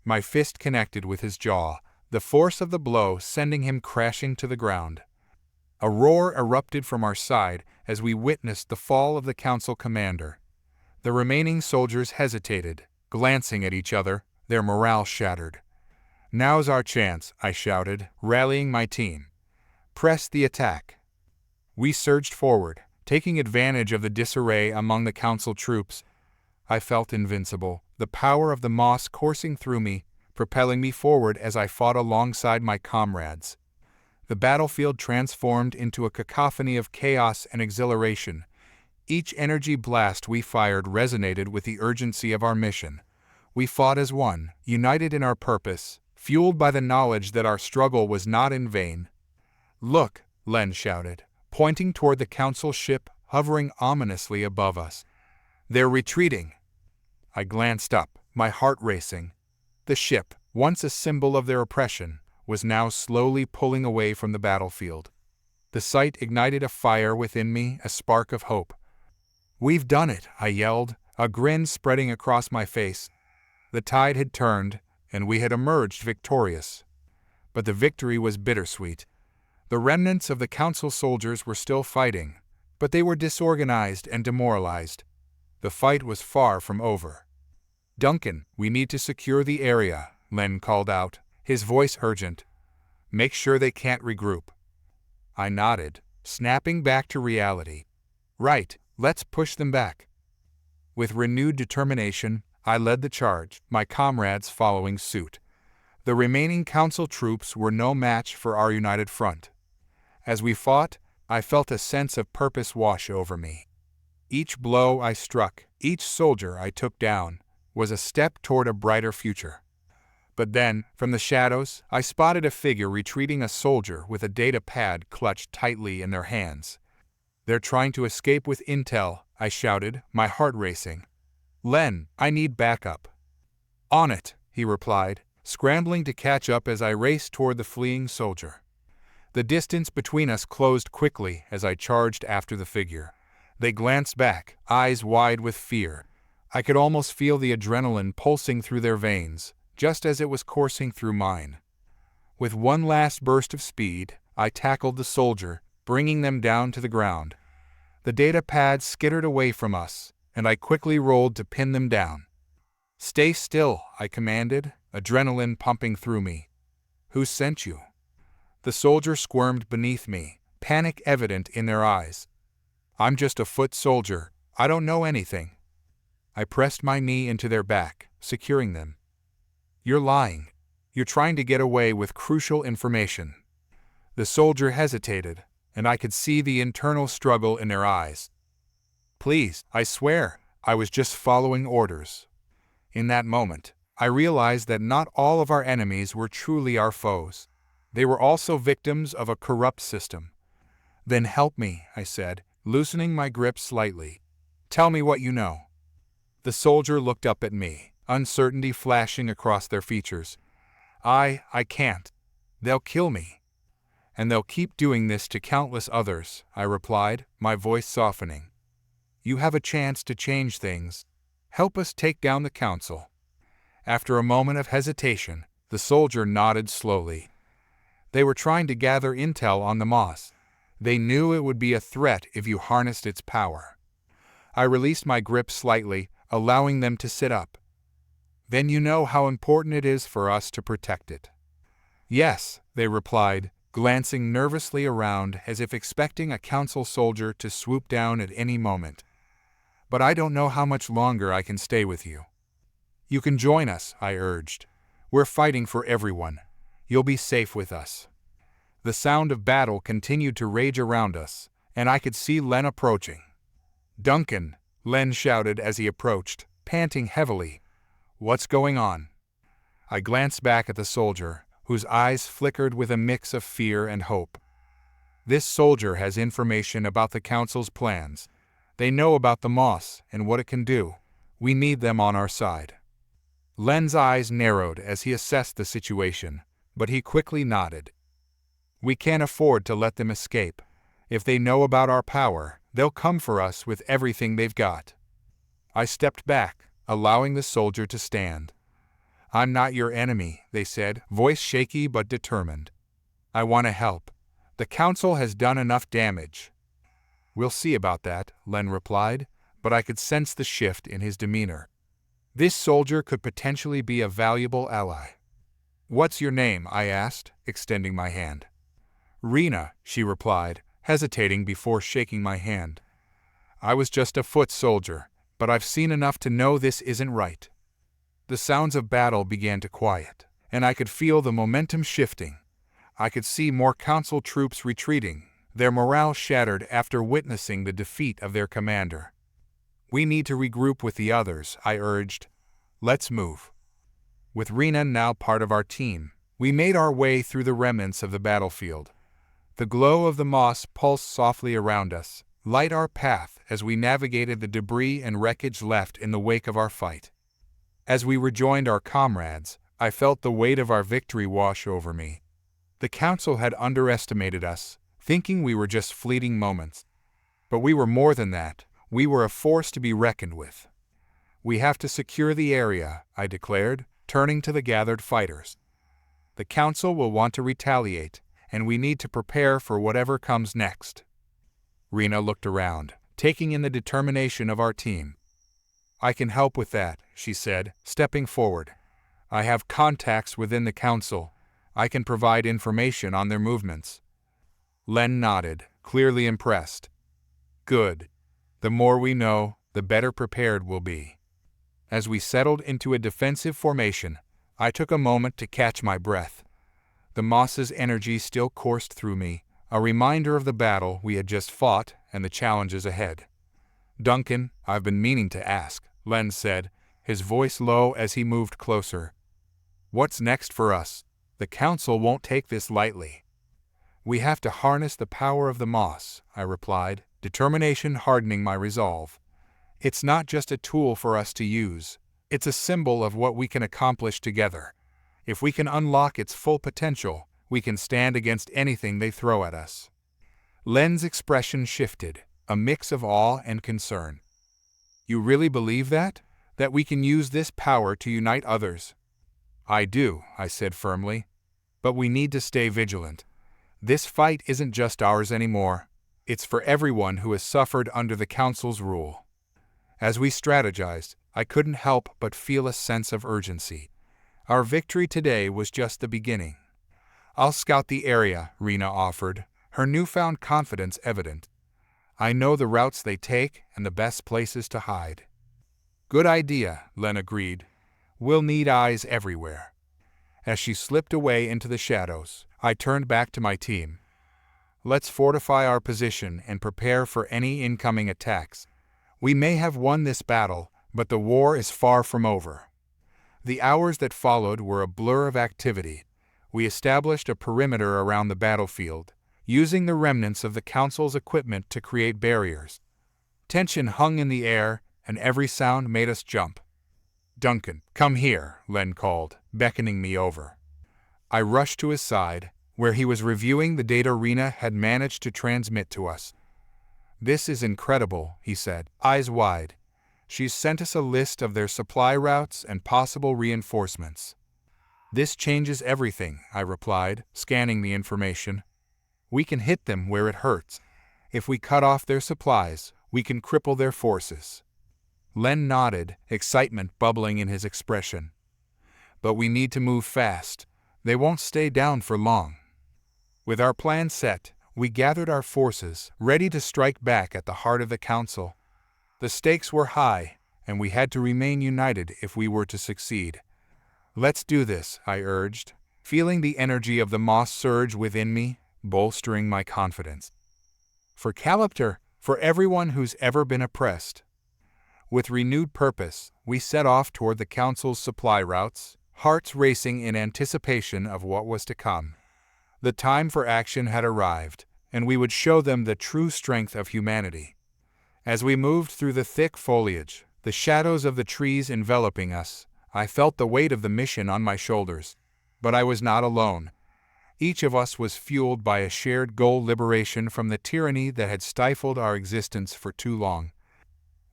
My fist connected with his jaw, the force of the blow sending him crashing to the ground. A roar erupted from our side as we witnessed the fall of the council commander. The remaining soldiers hesitated, glancing at each other, their morale shattered. "Now's our chance," I shouted, rallying my team. "Press the attack." We surged forward, taking advantage of the disarray among the council troops. I felt invincible, the power of the moss coursing through me, propelling me forward as I fought alongside my comrades. The battlefield transformed into a cacophony of chaos and exhilaration. Each energy blast we fired resonated with the urgency of our mission. We fought as one, united in our purpose, fueled by the knowledge that our struggle was not in vain. "Look," Len shouted, pointing toward the council ship hovering ominously above us. "They're retreating." I glanced up, my heart racing. The ship, once a symbol of their oppression, was now slowly pulling away from the battlefield. The sight ignited a fire within me, a spark of hope. "We've done it," I yelled, a grin spreading across my face. The tide had turned, and we had emerged victorious. But the victory was bittersweet. The remnants of the council soldiers were still fighting, but they were disorganized and demoralized. The fight was far from over. "Duncan, we need to secure the area," Len called out, his voice urgent. "Make sure they can't regroup." I nodded, snapping back to reality. "Right, let's push them back." With renewed determination, I led the charge, my comrades following suit. The remaining council troops were no match for our united front. As we fought, I felt a sense of purpose wash over me. Each blow I struck, each soldier I took down, was a step toward a brighter future. But then, from the shadows, I spotted a figure retreating, a soldier with a data pad clutched tightly in their hands. "They're trying to escape with intel," I shouted, my heart racing. "Len, I need backup." "On it," he replied, scrambling to catch up as I raced toward the fleeing soldier. The distance between us closed quickly as I charged after the figure. They glanced back, eyes wide with fear. I could almost feel the adrenaline pulsing through their veins, just as it was coursing through mine. With one last burst of speed, I tackled the soldier, bringing them down to the ground. The data pad skittered away from us, and I quickly rolled to pin them down. "Stay still," I commanded, adrenaline pumping through me. "Who sent you?" The soldier squirmed beneath me, panic evident in their eyes. "I'm just a foot soldier. I don't know anything." I pressed my knee into their back, securing them. "You're lying. You're trying to get away with crucial information." The soldier hesitated, and I could see the internal struggle in their eyes. "Please, I swear, I was just following orders." In that moment, I realized that not all of our enemies were truly our foes. They were also victims of a corrupt system. "Then help me," I said, loosening my grip slightly. "Tell me what you know." The soldier looked up at me, uncertainty flashing across their features. I can't. They'll kill me." "And they'll keep doing this to countless others," I replied, my voice softening. "You have a chance to change things. Help us take down the council." After a moment of hesitation, the soldier nodded slowly. "They were trying to gather intel on the moss. They knew it would be a threat if you harnessed its power." I released my grip slightly, allowing them to sit up. "Then you know how important it is for us to protect it." Yes, they replied, glancing nervously around as if expecting a council soldier to swoop down at any moment. But I don't know how much longer I can stay with you. You can join us, I urged. We're fighting for everyone. You'll be safe with us. The sound of battle continued to rage around us, and I could see Len approaching. Duncan, Len shouted as he approached, panting heavily. What's going on? I glanced back at the soldier, whose eyes flickered with a mix of fear and hope. This soldier has information about the council's plans. They know about the moss and what it can do. We need them on our side. Len's eyes narrowed as he assessed the situation, but he quickly nodded. We can't afford to let them escape. If they know about our power, they'll come for us with everything they've got. I stepped back, allowing the soldier to stand. I'm not your enemy, they said, voice shaky but determined. I want to help. The council has done enough damage. We'll see about that, Len replied, but I could sense the shift in his demeanor. This soldier could potentially be a valuable ally. What's your name? I asked, extending my hand. Rena, she replied, hesitating before shaking my hand. I was just a foot soldier, but I've seen enough to know this isn't right. The sounds of battle began to quiet, and I could feel the momentum shifting. I could see more council troops retreating, their morale shattered after witnessing the defeat of their commander. We need to regroup with the others, I urged. Let's move. With Rena now part of our team, we made our way through the remnants of the battlefield. The glow of the moss pulsed softly around us, light our path as we navigated the debris and wreckage left in the wake of our fight. As we rejoined our comrades, I felt the weight of our victory wash over me. The council had underestimated us, thinking we were just fleeting moments. But we were more than that. We were a force to be reckoned with. We have to secure the area, I declared, turning to the gathered fighters. The council will want to retaliate, and we need to prepare for whatever comes next. Rena looked around, taking in the determination of our team. I can help with that, she said, stepping forward. I have contacts within the council. I can provide information on their movements. Len nodded, clearly impressed. Good. The more we know, the better prepared we'll be. As we settled into a defensive formation, I took a moment to catch my breath. The moss's energy still coursed through me, a reminder of the battle we had just fought and the challenges ahead. Duncan, I've been meaning to ask, Len said, his voice low as he moved closer. What's next for us? The council won't take this lightly. We have to harness the power of the moss, I replied, determination hardening my resolve. It's not just a tool for us to use. It's a symbol of what we can accomplish together. If we can unlock its full potential, we can stand against anything they throw at us. Len's expression shifted, a mix of awe and concern. You really believe that? That we can use this power to unite others? I do, I said firmly. But we need to stay vigilant. This fight isn't just ours anymore. It's for everyone who has suffered under the council's rule. As we strategized, I couldn't help but feel a sense of urgency. Our victory today was just the beginning. I'll scout the area, Rena offered, her newfound confidence evident. I know the routes they take and the best places to hide. Good idea, Len agreed. We'll need eyes everywhere. As she slipped away into the shadows, I turned back to my team. Let's fortify our position and prepare for any incoming attacks. We may have won this battle, but the war is far from over. The hours that followed were a blur of activity. We established a perimeter around the battlefield, using the remnants of the council's equipment to create barriers. Tension hung in the air, and every sound made us jump. Duncan, come here, Len called, beckoning me over. I rushed to his side, where he was reviewing the data Rena had managed to transmit to us. This is incredible, he said, eyes wide. She's sent us a list of their supply routes and possible reinforcements. This changes everything, I replied, scanning the information. We can hit them where it hurts. If we cut off their supplies, we can cripple their forces. Len nodded, excitement bubbling in his expression. But we need to move fast. They won't stay down for long. With our plan set, we gathered our forces, ready to strike back at the heart of the council. The stakes were high, and we had to remain united if we were to succeed. "Let's do this," I urged, feeling the energy of the moss surge within me, bolstering my confidence. For Galactic, for everyone who's ever been oppressed. With renewed purpose, we set off toward the council's supply routes, hearts racing in anticipation of what was to come. The time for action had arrived, and we would show them the true strength of humanity. As we moved through the thick foliage, the shadows of the trees enveloping us, I felt the weight of the mission on my shoulders. But I was not alone. Each of us was fueled by a shared goal: liberation from the tyranny that had stifled our existence for too long.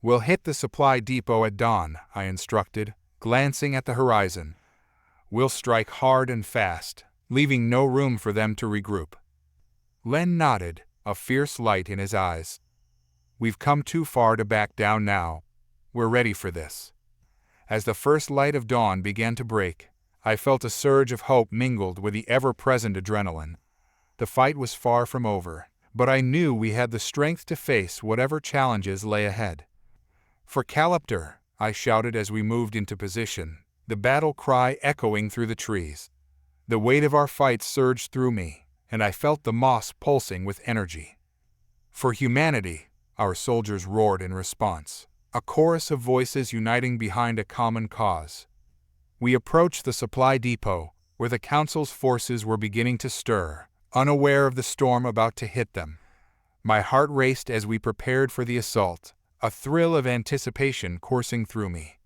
"We'll hit the supply depot at dawn," I instructed, glancing at the horizon. "We'll strike hard and fast, leaving no room for them to regroup." Len nodded, a fierce light in his eyes. "We've come too far to back down now. We're ready for this." As the first light of dawn began to break, I felt a surge of hope mingled with the ever-present adrenaline. The fight was far from over, but I knew we had the strength to face whatever challenges lay ahead. "For Galactic," I shouted as we moved into position, the battle cry echoing through the trees. The weight of our fight surged through me, and I felt the moss pulsing with energy. "For humanity," our soldiers roared in response, a chorus of voices uniting behind a common cause. We approached the supply depot, where the council's forces were beginning to stir, unaware of the storm about to hit them. My heart raced as we prepared for the assault, a thrill of anticipation coursing through me.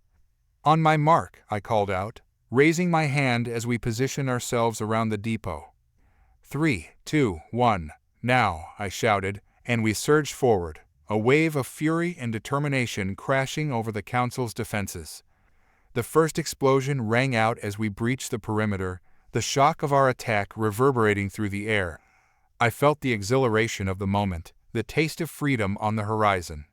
"On my mark," I called out, raising my hand as we positioned ourselves around the depot. 3, 2, 1, now," I shouted, and we surged forward, a wave of fury and determination crashing over the council's defenses. The first explosion rang out as we breached the perimeter, the shock of our attack reverberating through the air. I felt the exhilaration of the moment, the taste of freedom on the horizon.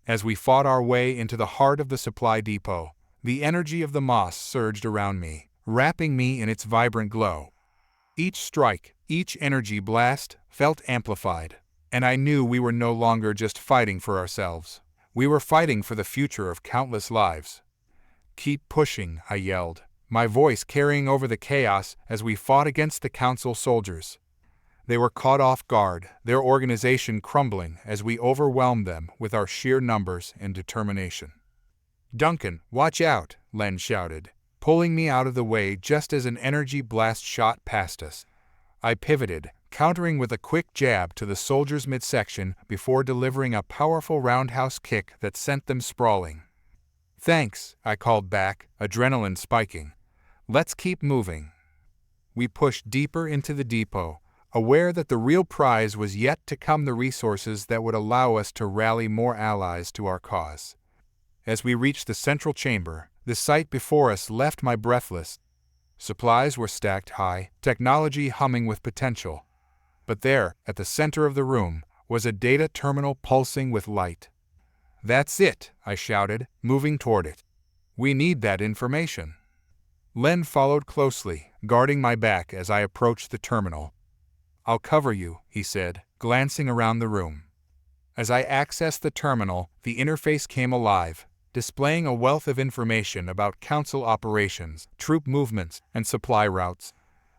As we fought our way into the heart of the supply depot, the energy of the moss surged around me, wrapping me in its vibrant glow. Each strike, each energy blast, felt amplified, and I knew we were no longer just fighting for ourselves. We were fighting for the future of countless lives. "Keep pushing," I yelled, my voice carrying over the chaos as we fought against the council soldiers. They were caught off guard, their organization crumbling as we overwhelmed them with our sheer numbers and determination. "Duncan, watch out," Len shouted, pulling me out of the way just as an energy blast shot past us. I pivoted, countering with a quick jab to the soldiers' midsection before delivering a powerful roundhouse kick that sent them sprawling. "Thanks," I called back, adrenaline spiking. "Let's keep moving." We pushed deeper into the depot, aware that the real prize was yet to come: the resources that would allow us to rally more allies to our cause. As we reached the central chamber, the sight before us left me breathless. Supplies were stacked high, technology humming with potential. But there, at the center of the room, was a data terminal pulsing with light. "That's it," I shouted, moving toward it. "We need that information." Len followed closely, guarding my back as I approached the terminal. "I'll cover you," he said, glancing around the room. As I accessed the terminal, the interface came alive, displaying a wealth of information about council operations, troop movements, and supply routes.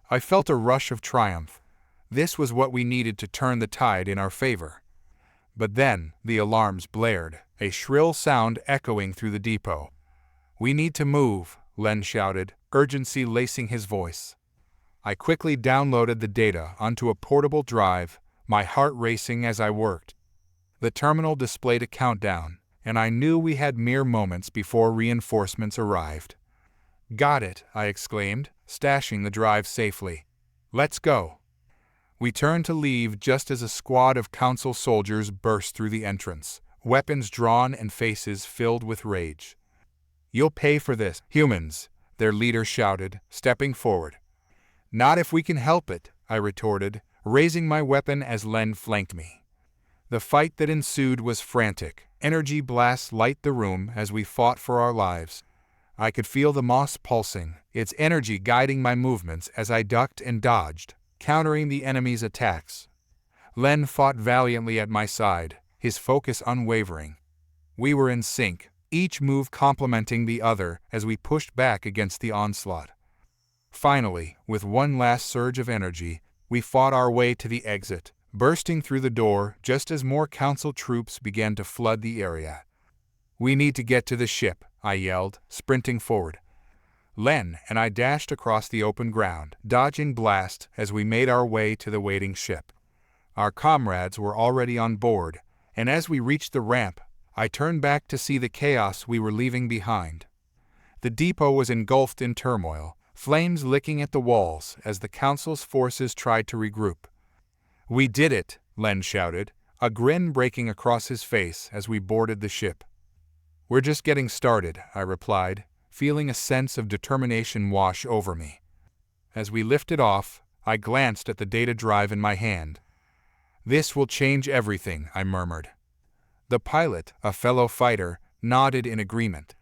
I felt a rush of triumph. This was what we needed to turn the tide in our favor. But then, the alarms blared, a shrill sound echoing through the depot. "We need to move," Len shouted, urgency lacing his voice. I quickly downloaded the data onto a portable drive, my heart racing as I worked. The terminal displayed a countdown, and I knew we had mere moments before reinforcements arrived. "Got it," I exclaimed, stashing the drive safely. "Let's go." We turned to leave just as a squad of council soldiers burst through the entrance, weapons drawn and faces filled with rage. "You'll pay for this, humans," their leader shouted, stepping forward. "Not if we can help it," I retorted, raising my weapon as Len flanked me. The fight that ensued was frantic. Energy blasts lit the room as we fought for our lives. I could feel the moss pulsing, its energy guiding my movements as I ducked and dodged, countering the enemy's attacks. Len fought valiantly at my side, his focus unwavering. We were in sync, each move complementing the other as we pushed back against the onslaught. Finally, with one last surge of energy, we fought our way to the exit, bursting through the door just as more council troops began to flood the area. "We need to get to the ship," I yelled, sprinting forward. Len and I dashed across the open ground, dodging blast as we made our way to the waiting ship. Our comrades were already on board, and as we reached the ramp, I turned back to see the chaos we were leaving behind. The depot was engulfed in turmoil, flames licking at the walls as the council's forces tried to regroup. "We did it," Len shouted, a grin breaking across his face as we boarded the ship. "We're just getting started," I replied, feeling a sense of determination wash over me. As we lifted off, I glanced at the data drive in my hand. "This will change everything," I murmured. The pilot, a fellow fighter, nodded in agreement.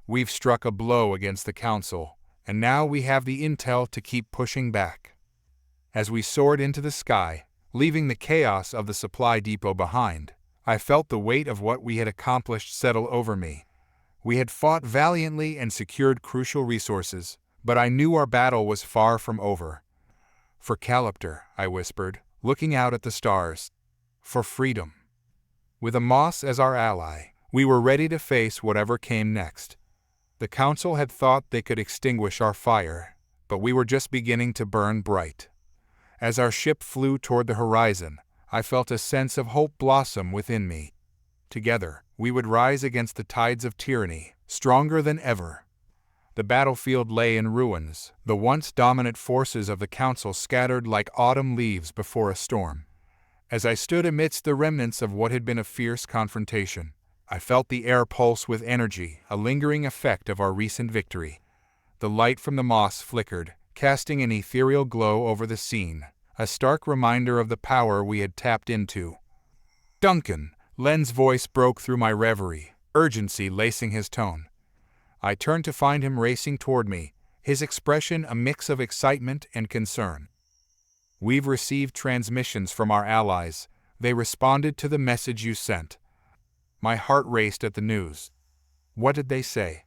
"We've struck a blow against the council, and now we have the intel to keep pushing back." As we soared into the sky, leaving the chaos of the supply depot behind, I felt the weight of what we had accomplished settle over me. We had fought valiantly and secured crucial resources, but I knew our battle was far from over. "For Calipter," I whispered, looking out at the stars. "For freedom." With Amos as our ally, we were ready to face whatever came next. The council had thought they could extinguish our fire, but we were just beginning to burn bright. As our ship flew toward the horizon, I felt a sense of hope blossom within me. Together, we would rise against the tides of tyranny, stronger than ever. The battlefield lay in ruins, the once dominant forces of the council scattered like autumn leaves before a storm. As I stood amidst the remnants of what had been a fierce confrontation, I felt the air pulse with energy, a lingering effect of our recent victory. The light from the moss flickered, casting an ethereal glow over the scene, a stark reminder of the power we had tapped into. "Duncan!" Len's voice broke through my reverie, urgency lacing his tone. I turned to find him racing toward me, his expression a mix of excitement and concern. "We've received transmissions from our allies. They responded to the message you sent." My heart raced at the news. "What did they say?"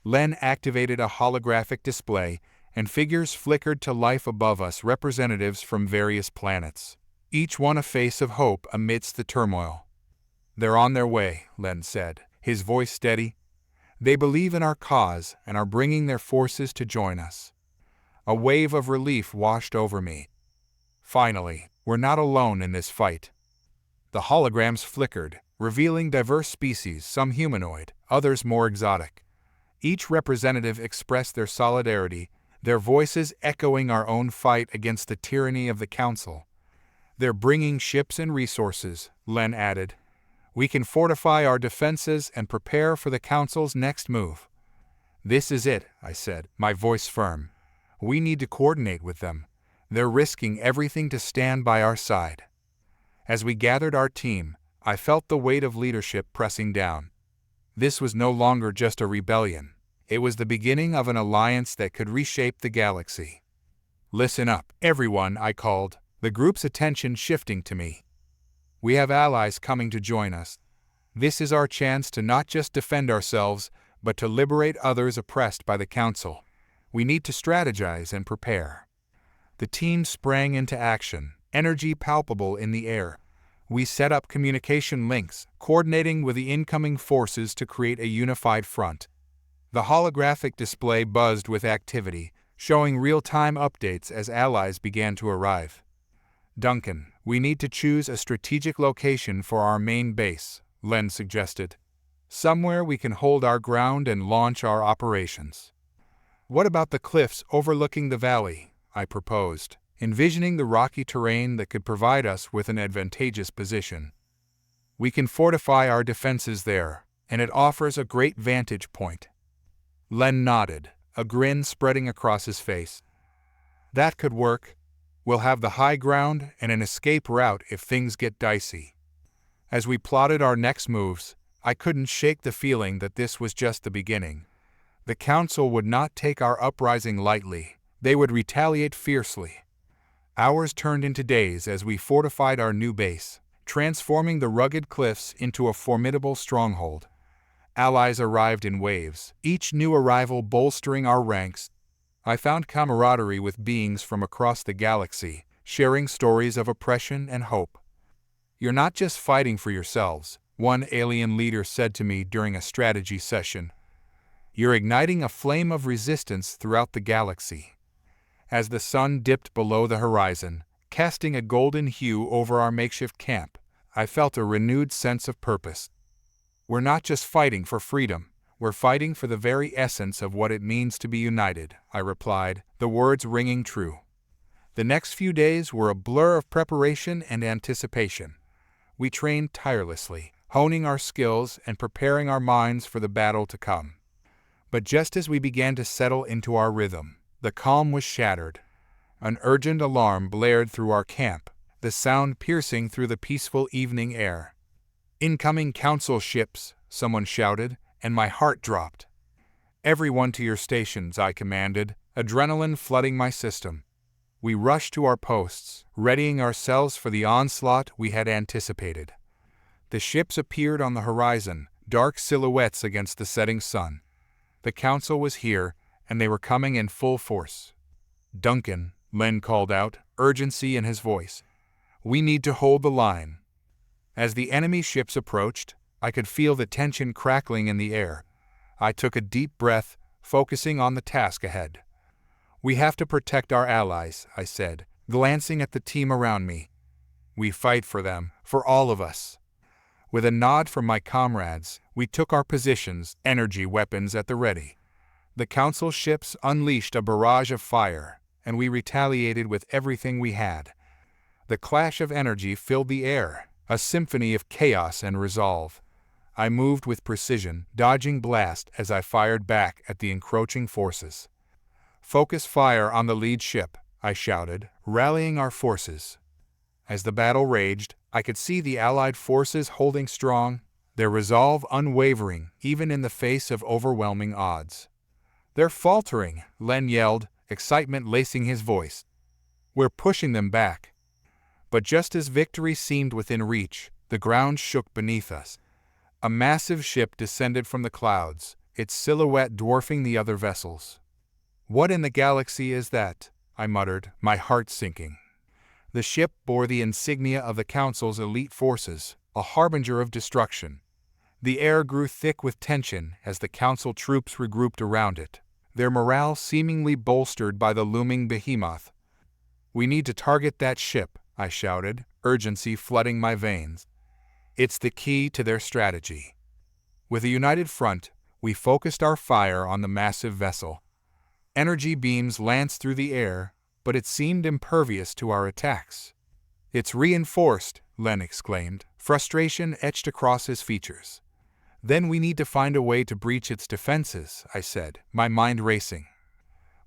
Len activated a holographic display, and figures flickered to life above us, representatives from various planets, each one a face of hope amidst the turmoil. "They're on their way," Len said, his voice steady. "They believe in our cause and are bringing their forces to join us." A wave of relief washed over me. Finally, we're not alone in this fight. The holograms flickered, revealing diverse species, some humanoid, others more exotic. Each representative expressed their solidarity, their voices echoing our own fight against the tyranny of the council. "They're bringing ships and resources," Len added. "We can fortify our defenses and prepare for the council's next move." "This is it," I said, my voice firm. "We need to coordinate with them. They're risking everything to stand by our side." As we gathered our team, I felt the weight of leadership pressing down. This was no longer just a rebellion. It was the beginning of an alliance that could reshape the galaxy. "Listen up, everyone," I called, the group's attention shifting to me. "We have allies coming to join us. This is our chance to not just defend ourselves, but to liberate others oppressed by the council. We need to strategize and prepare." The team sprang into action, energy palpable in the air. We set up communication links, coordinating with the incoming forces to create a unified front. The holographic display buzzed with activity, showing real-time updates as allies began to arrive. "Duncan, we need to choose a strategic location for our main base," Len suggested. "Somewhere we can hold our ground and launch our operations." "What about the cliffs overlooking the valley?" I proposed, envisioning the rocky terrain that could provide us with an advantageous position. "We can fortify our defenses there, and it offers a great vantage point." Len nodded, a grin spreading across his face. "That could work. We'll have the high ground and an escape route if things get dicey." As we plotted our next moves, I couldn't shake the feeling that this was just the beginning. The Council would not take our uprising lightly. They would retaliate fiercely. Hours turned into days as we fortified our new base, transforming the rugged cliffs into a formidable stronghold. Allies arrived in waves, each new arrival bolstering our ranks. I found camaraderie with beings from across the galaxy, sharing stories of oppression and hope. "You're not just fighting for yourselves," one alien leader said to me during a strategy session. "You're igniting a flame of resistance throughout the galaxy." As the sun dipped below the horizon, casting a golden hue over our makeshift camp, I felt a renewed sense of purpose. We're not just fighting for freedom, we're fighting for the very essence of what it means to be united, I replied, the words ringing true. The next few days were a blur of preparation and anticipation. We trained tirelessly, honing our skills and preparing our minds for the battle to come. But just as we began to settle into our rhythm, the calm was shattered. An urgent alarm blared through our camp, the sound piercing through the peaceful evening air. "Incoming Council ships," someone shouted, and my heart dropped. "Everyone to your stations," I commanded, adrenaline flooding my system. We rushed to our posts, readying ourselves for the onslaught we had anticipated. The ships appeared on the horizon, dark silhouettes against the setting sun. The Council was here, and they were coming in full force. "Duncan," Len called out, urgency in his voice. "We need to hold the line." As the enemy ships approached, I could feel the tension crackling in the air. I took a deep breath, focusing on the task ahead. "We have to protect our allies," I said, glancing at the team around me. "We fight for them, for all of us." With a nod from my comrades, we took our positions, energy weapons at the ready. The Council ships unleashed a barrage of fire, and we retaliated with everything we had. The clash of energy filled the air, a symphony of chaos and resolve. I moved with precision, dodging blast as I fired back at the encroaching forces. "Focus fire on the lead ship," I shouted, rallying our forces. As the battle raged, I could see the Allied forces holding strong, their resolve unwavering even in the face of overwhelming odds. "They're faltering," Len yelled, excitement lacing his voice. "We're pushing them back." But just as victory seemed within reach, the ground shook beneath us. A massive ship descended from the clouds, its silhouette dwarfing the other vessels. "What in the galaxy is that?" I muttered, my heart sinking. The ship bore the insignia of the Council's elite forces, a harbinger of destruction. The air grew thick with tension as the Council troops regrouped around it, their morale seemingly bolstered by the looming behemoth. "We need to target that ship," I shouted, urgency flooding my veins. "It's the key to their strategy." With a united front, we focused our fire on the massive vessel. Energy beams lanced through the air, but it seemed impervious to our attacks. "It's reinforced," Len exclaimed, frustration etched across his features. "Then we need to find a way to breach its defenses," I said, my mind racing.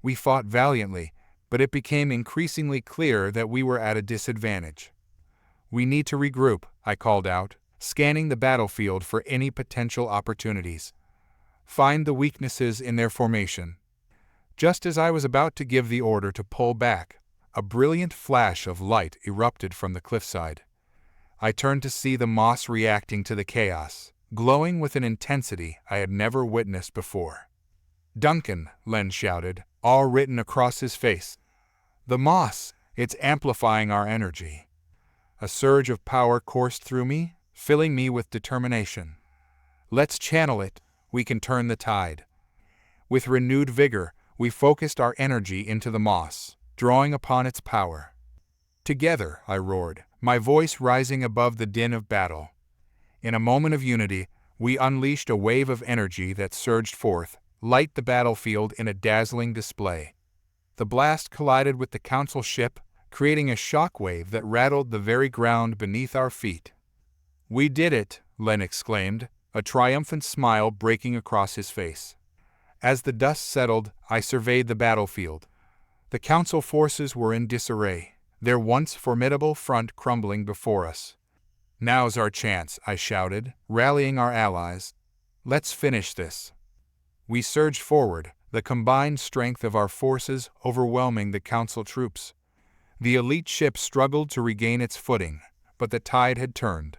We fought valiantly, but it became increasingly clear that we were at a disadvantage. "We need to regroup," I called out, scanning the battlefield for any potential opportunities. "Find the weaknesses in their formation." Just as I was about to give the order to pull back, a brilliant flash of light erupted from the cliffside. I turned to see the moss reacting to the chaos, glowing with an intensity I had never witnessed before. "Duncan," Len shouted, all written across his face. "The moss, it's amplifying our energy." A surge of power coursed through me, filling me with determination. "Let's channel it, we can turn the tide." With renewed vigor, we focused our energy into the moss, drawing upon its power. "Together," I roared, my voice rising above the din of battle. In a moment of unity, we unleashed a wave of energy that surged forth, light the battlefield in a dazzling display. The blast collided with the Council ship, creating a shockwave that rattled the very ground beneath our feet. "We did it," Len exclaimed, a triumphant smile breaking across his face. As the dust settled, I surveyed the battlefield. The Council forces were in disarray, their once formidable front crumbling before us. "Now's our chance," I shouted, rallying our allies. "Let's finish this." We surged forward, the combined strength of our forces overwhelming the Council troops. The elite ship struggled to regain its footing, but the tide had turned.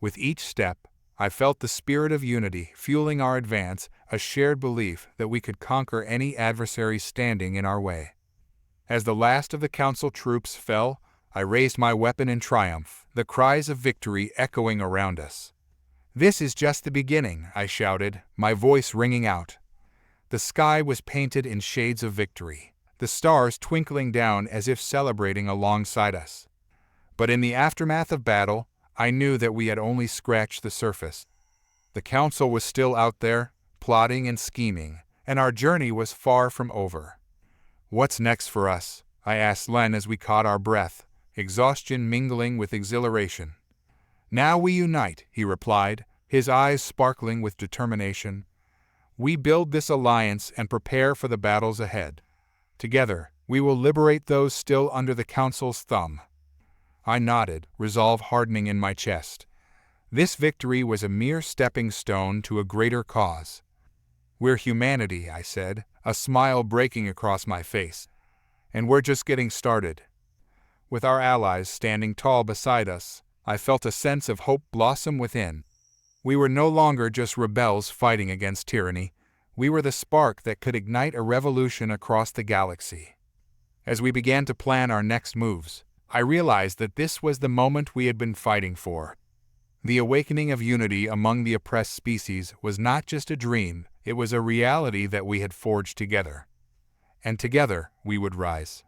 With each step, I felt the spirit of unity fueling our advance, a shared belief that we could conquer any adversary standing in our way. As the last of the Council troops fell, I raised my weapon in triumph, the cries of victory echoing around us. "This is just the beginning," I shouted, my voice ringing out. The sky was painted in shades of victory, the stars twinkling down as if celebrating alongside us. But in the aftermath of battle, I knew that we had only scratched the surface. The Council was still out there, plotting and scheming, and our journey was far from over. "What's next for us?" I asked Len as we caught our breath, exhaustion mingling with exhilaration. "Now we unite," he replied, his eyes sparkling with determination. "We build this alliance and prepare for the battles ahead. Together, we will liberate those still under the Council's thumb." I nodded, resolve hardening in my chest. This victory was a mere stepping stone to a greater cause. "We're humanity," I said, a smile breaking across my face. "And we're just getting started." With our allies standing tall beside us, I felt a sense of hope blossom within. We were no longer just rebels fighting against tyranny. We were the spark that could ignite a revolution across the galaxy. As we began to plan our next moves, I realized that this was the moment we had been fighting for. The awakening of unity among the oppressed species was not just a dream, it was a reality that we had forged together. And together we would rise.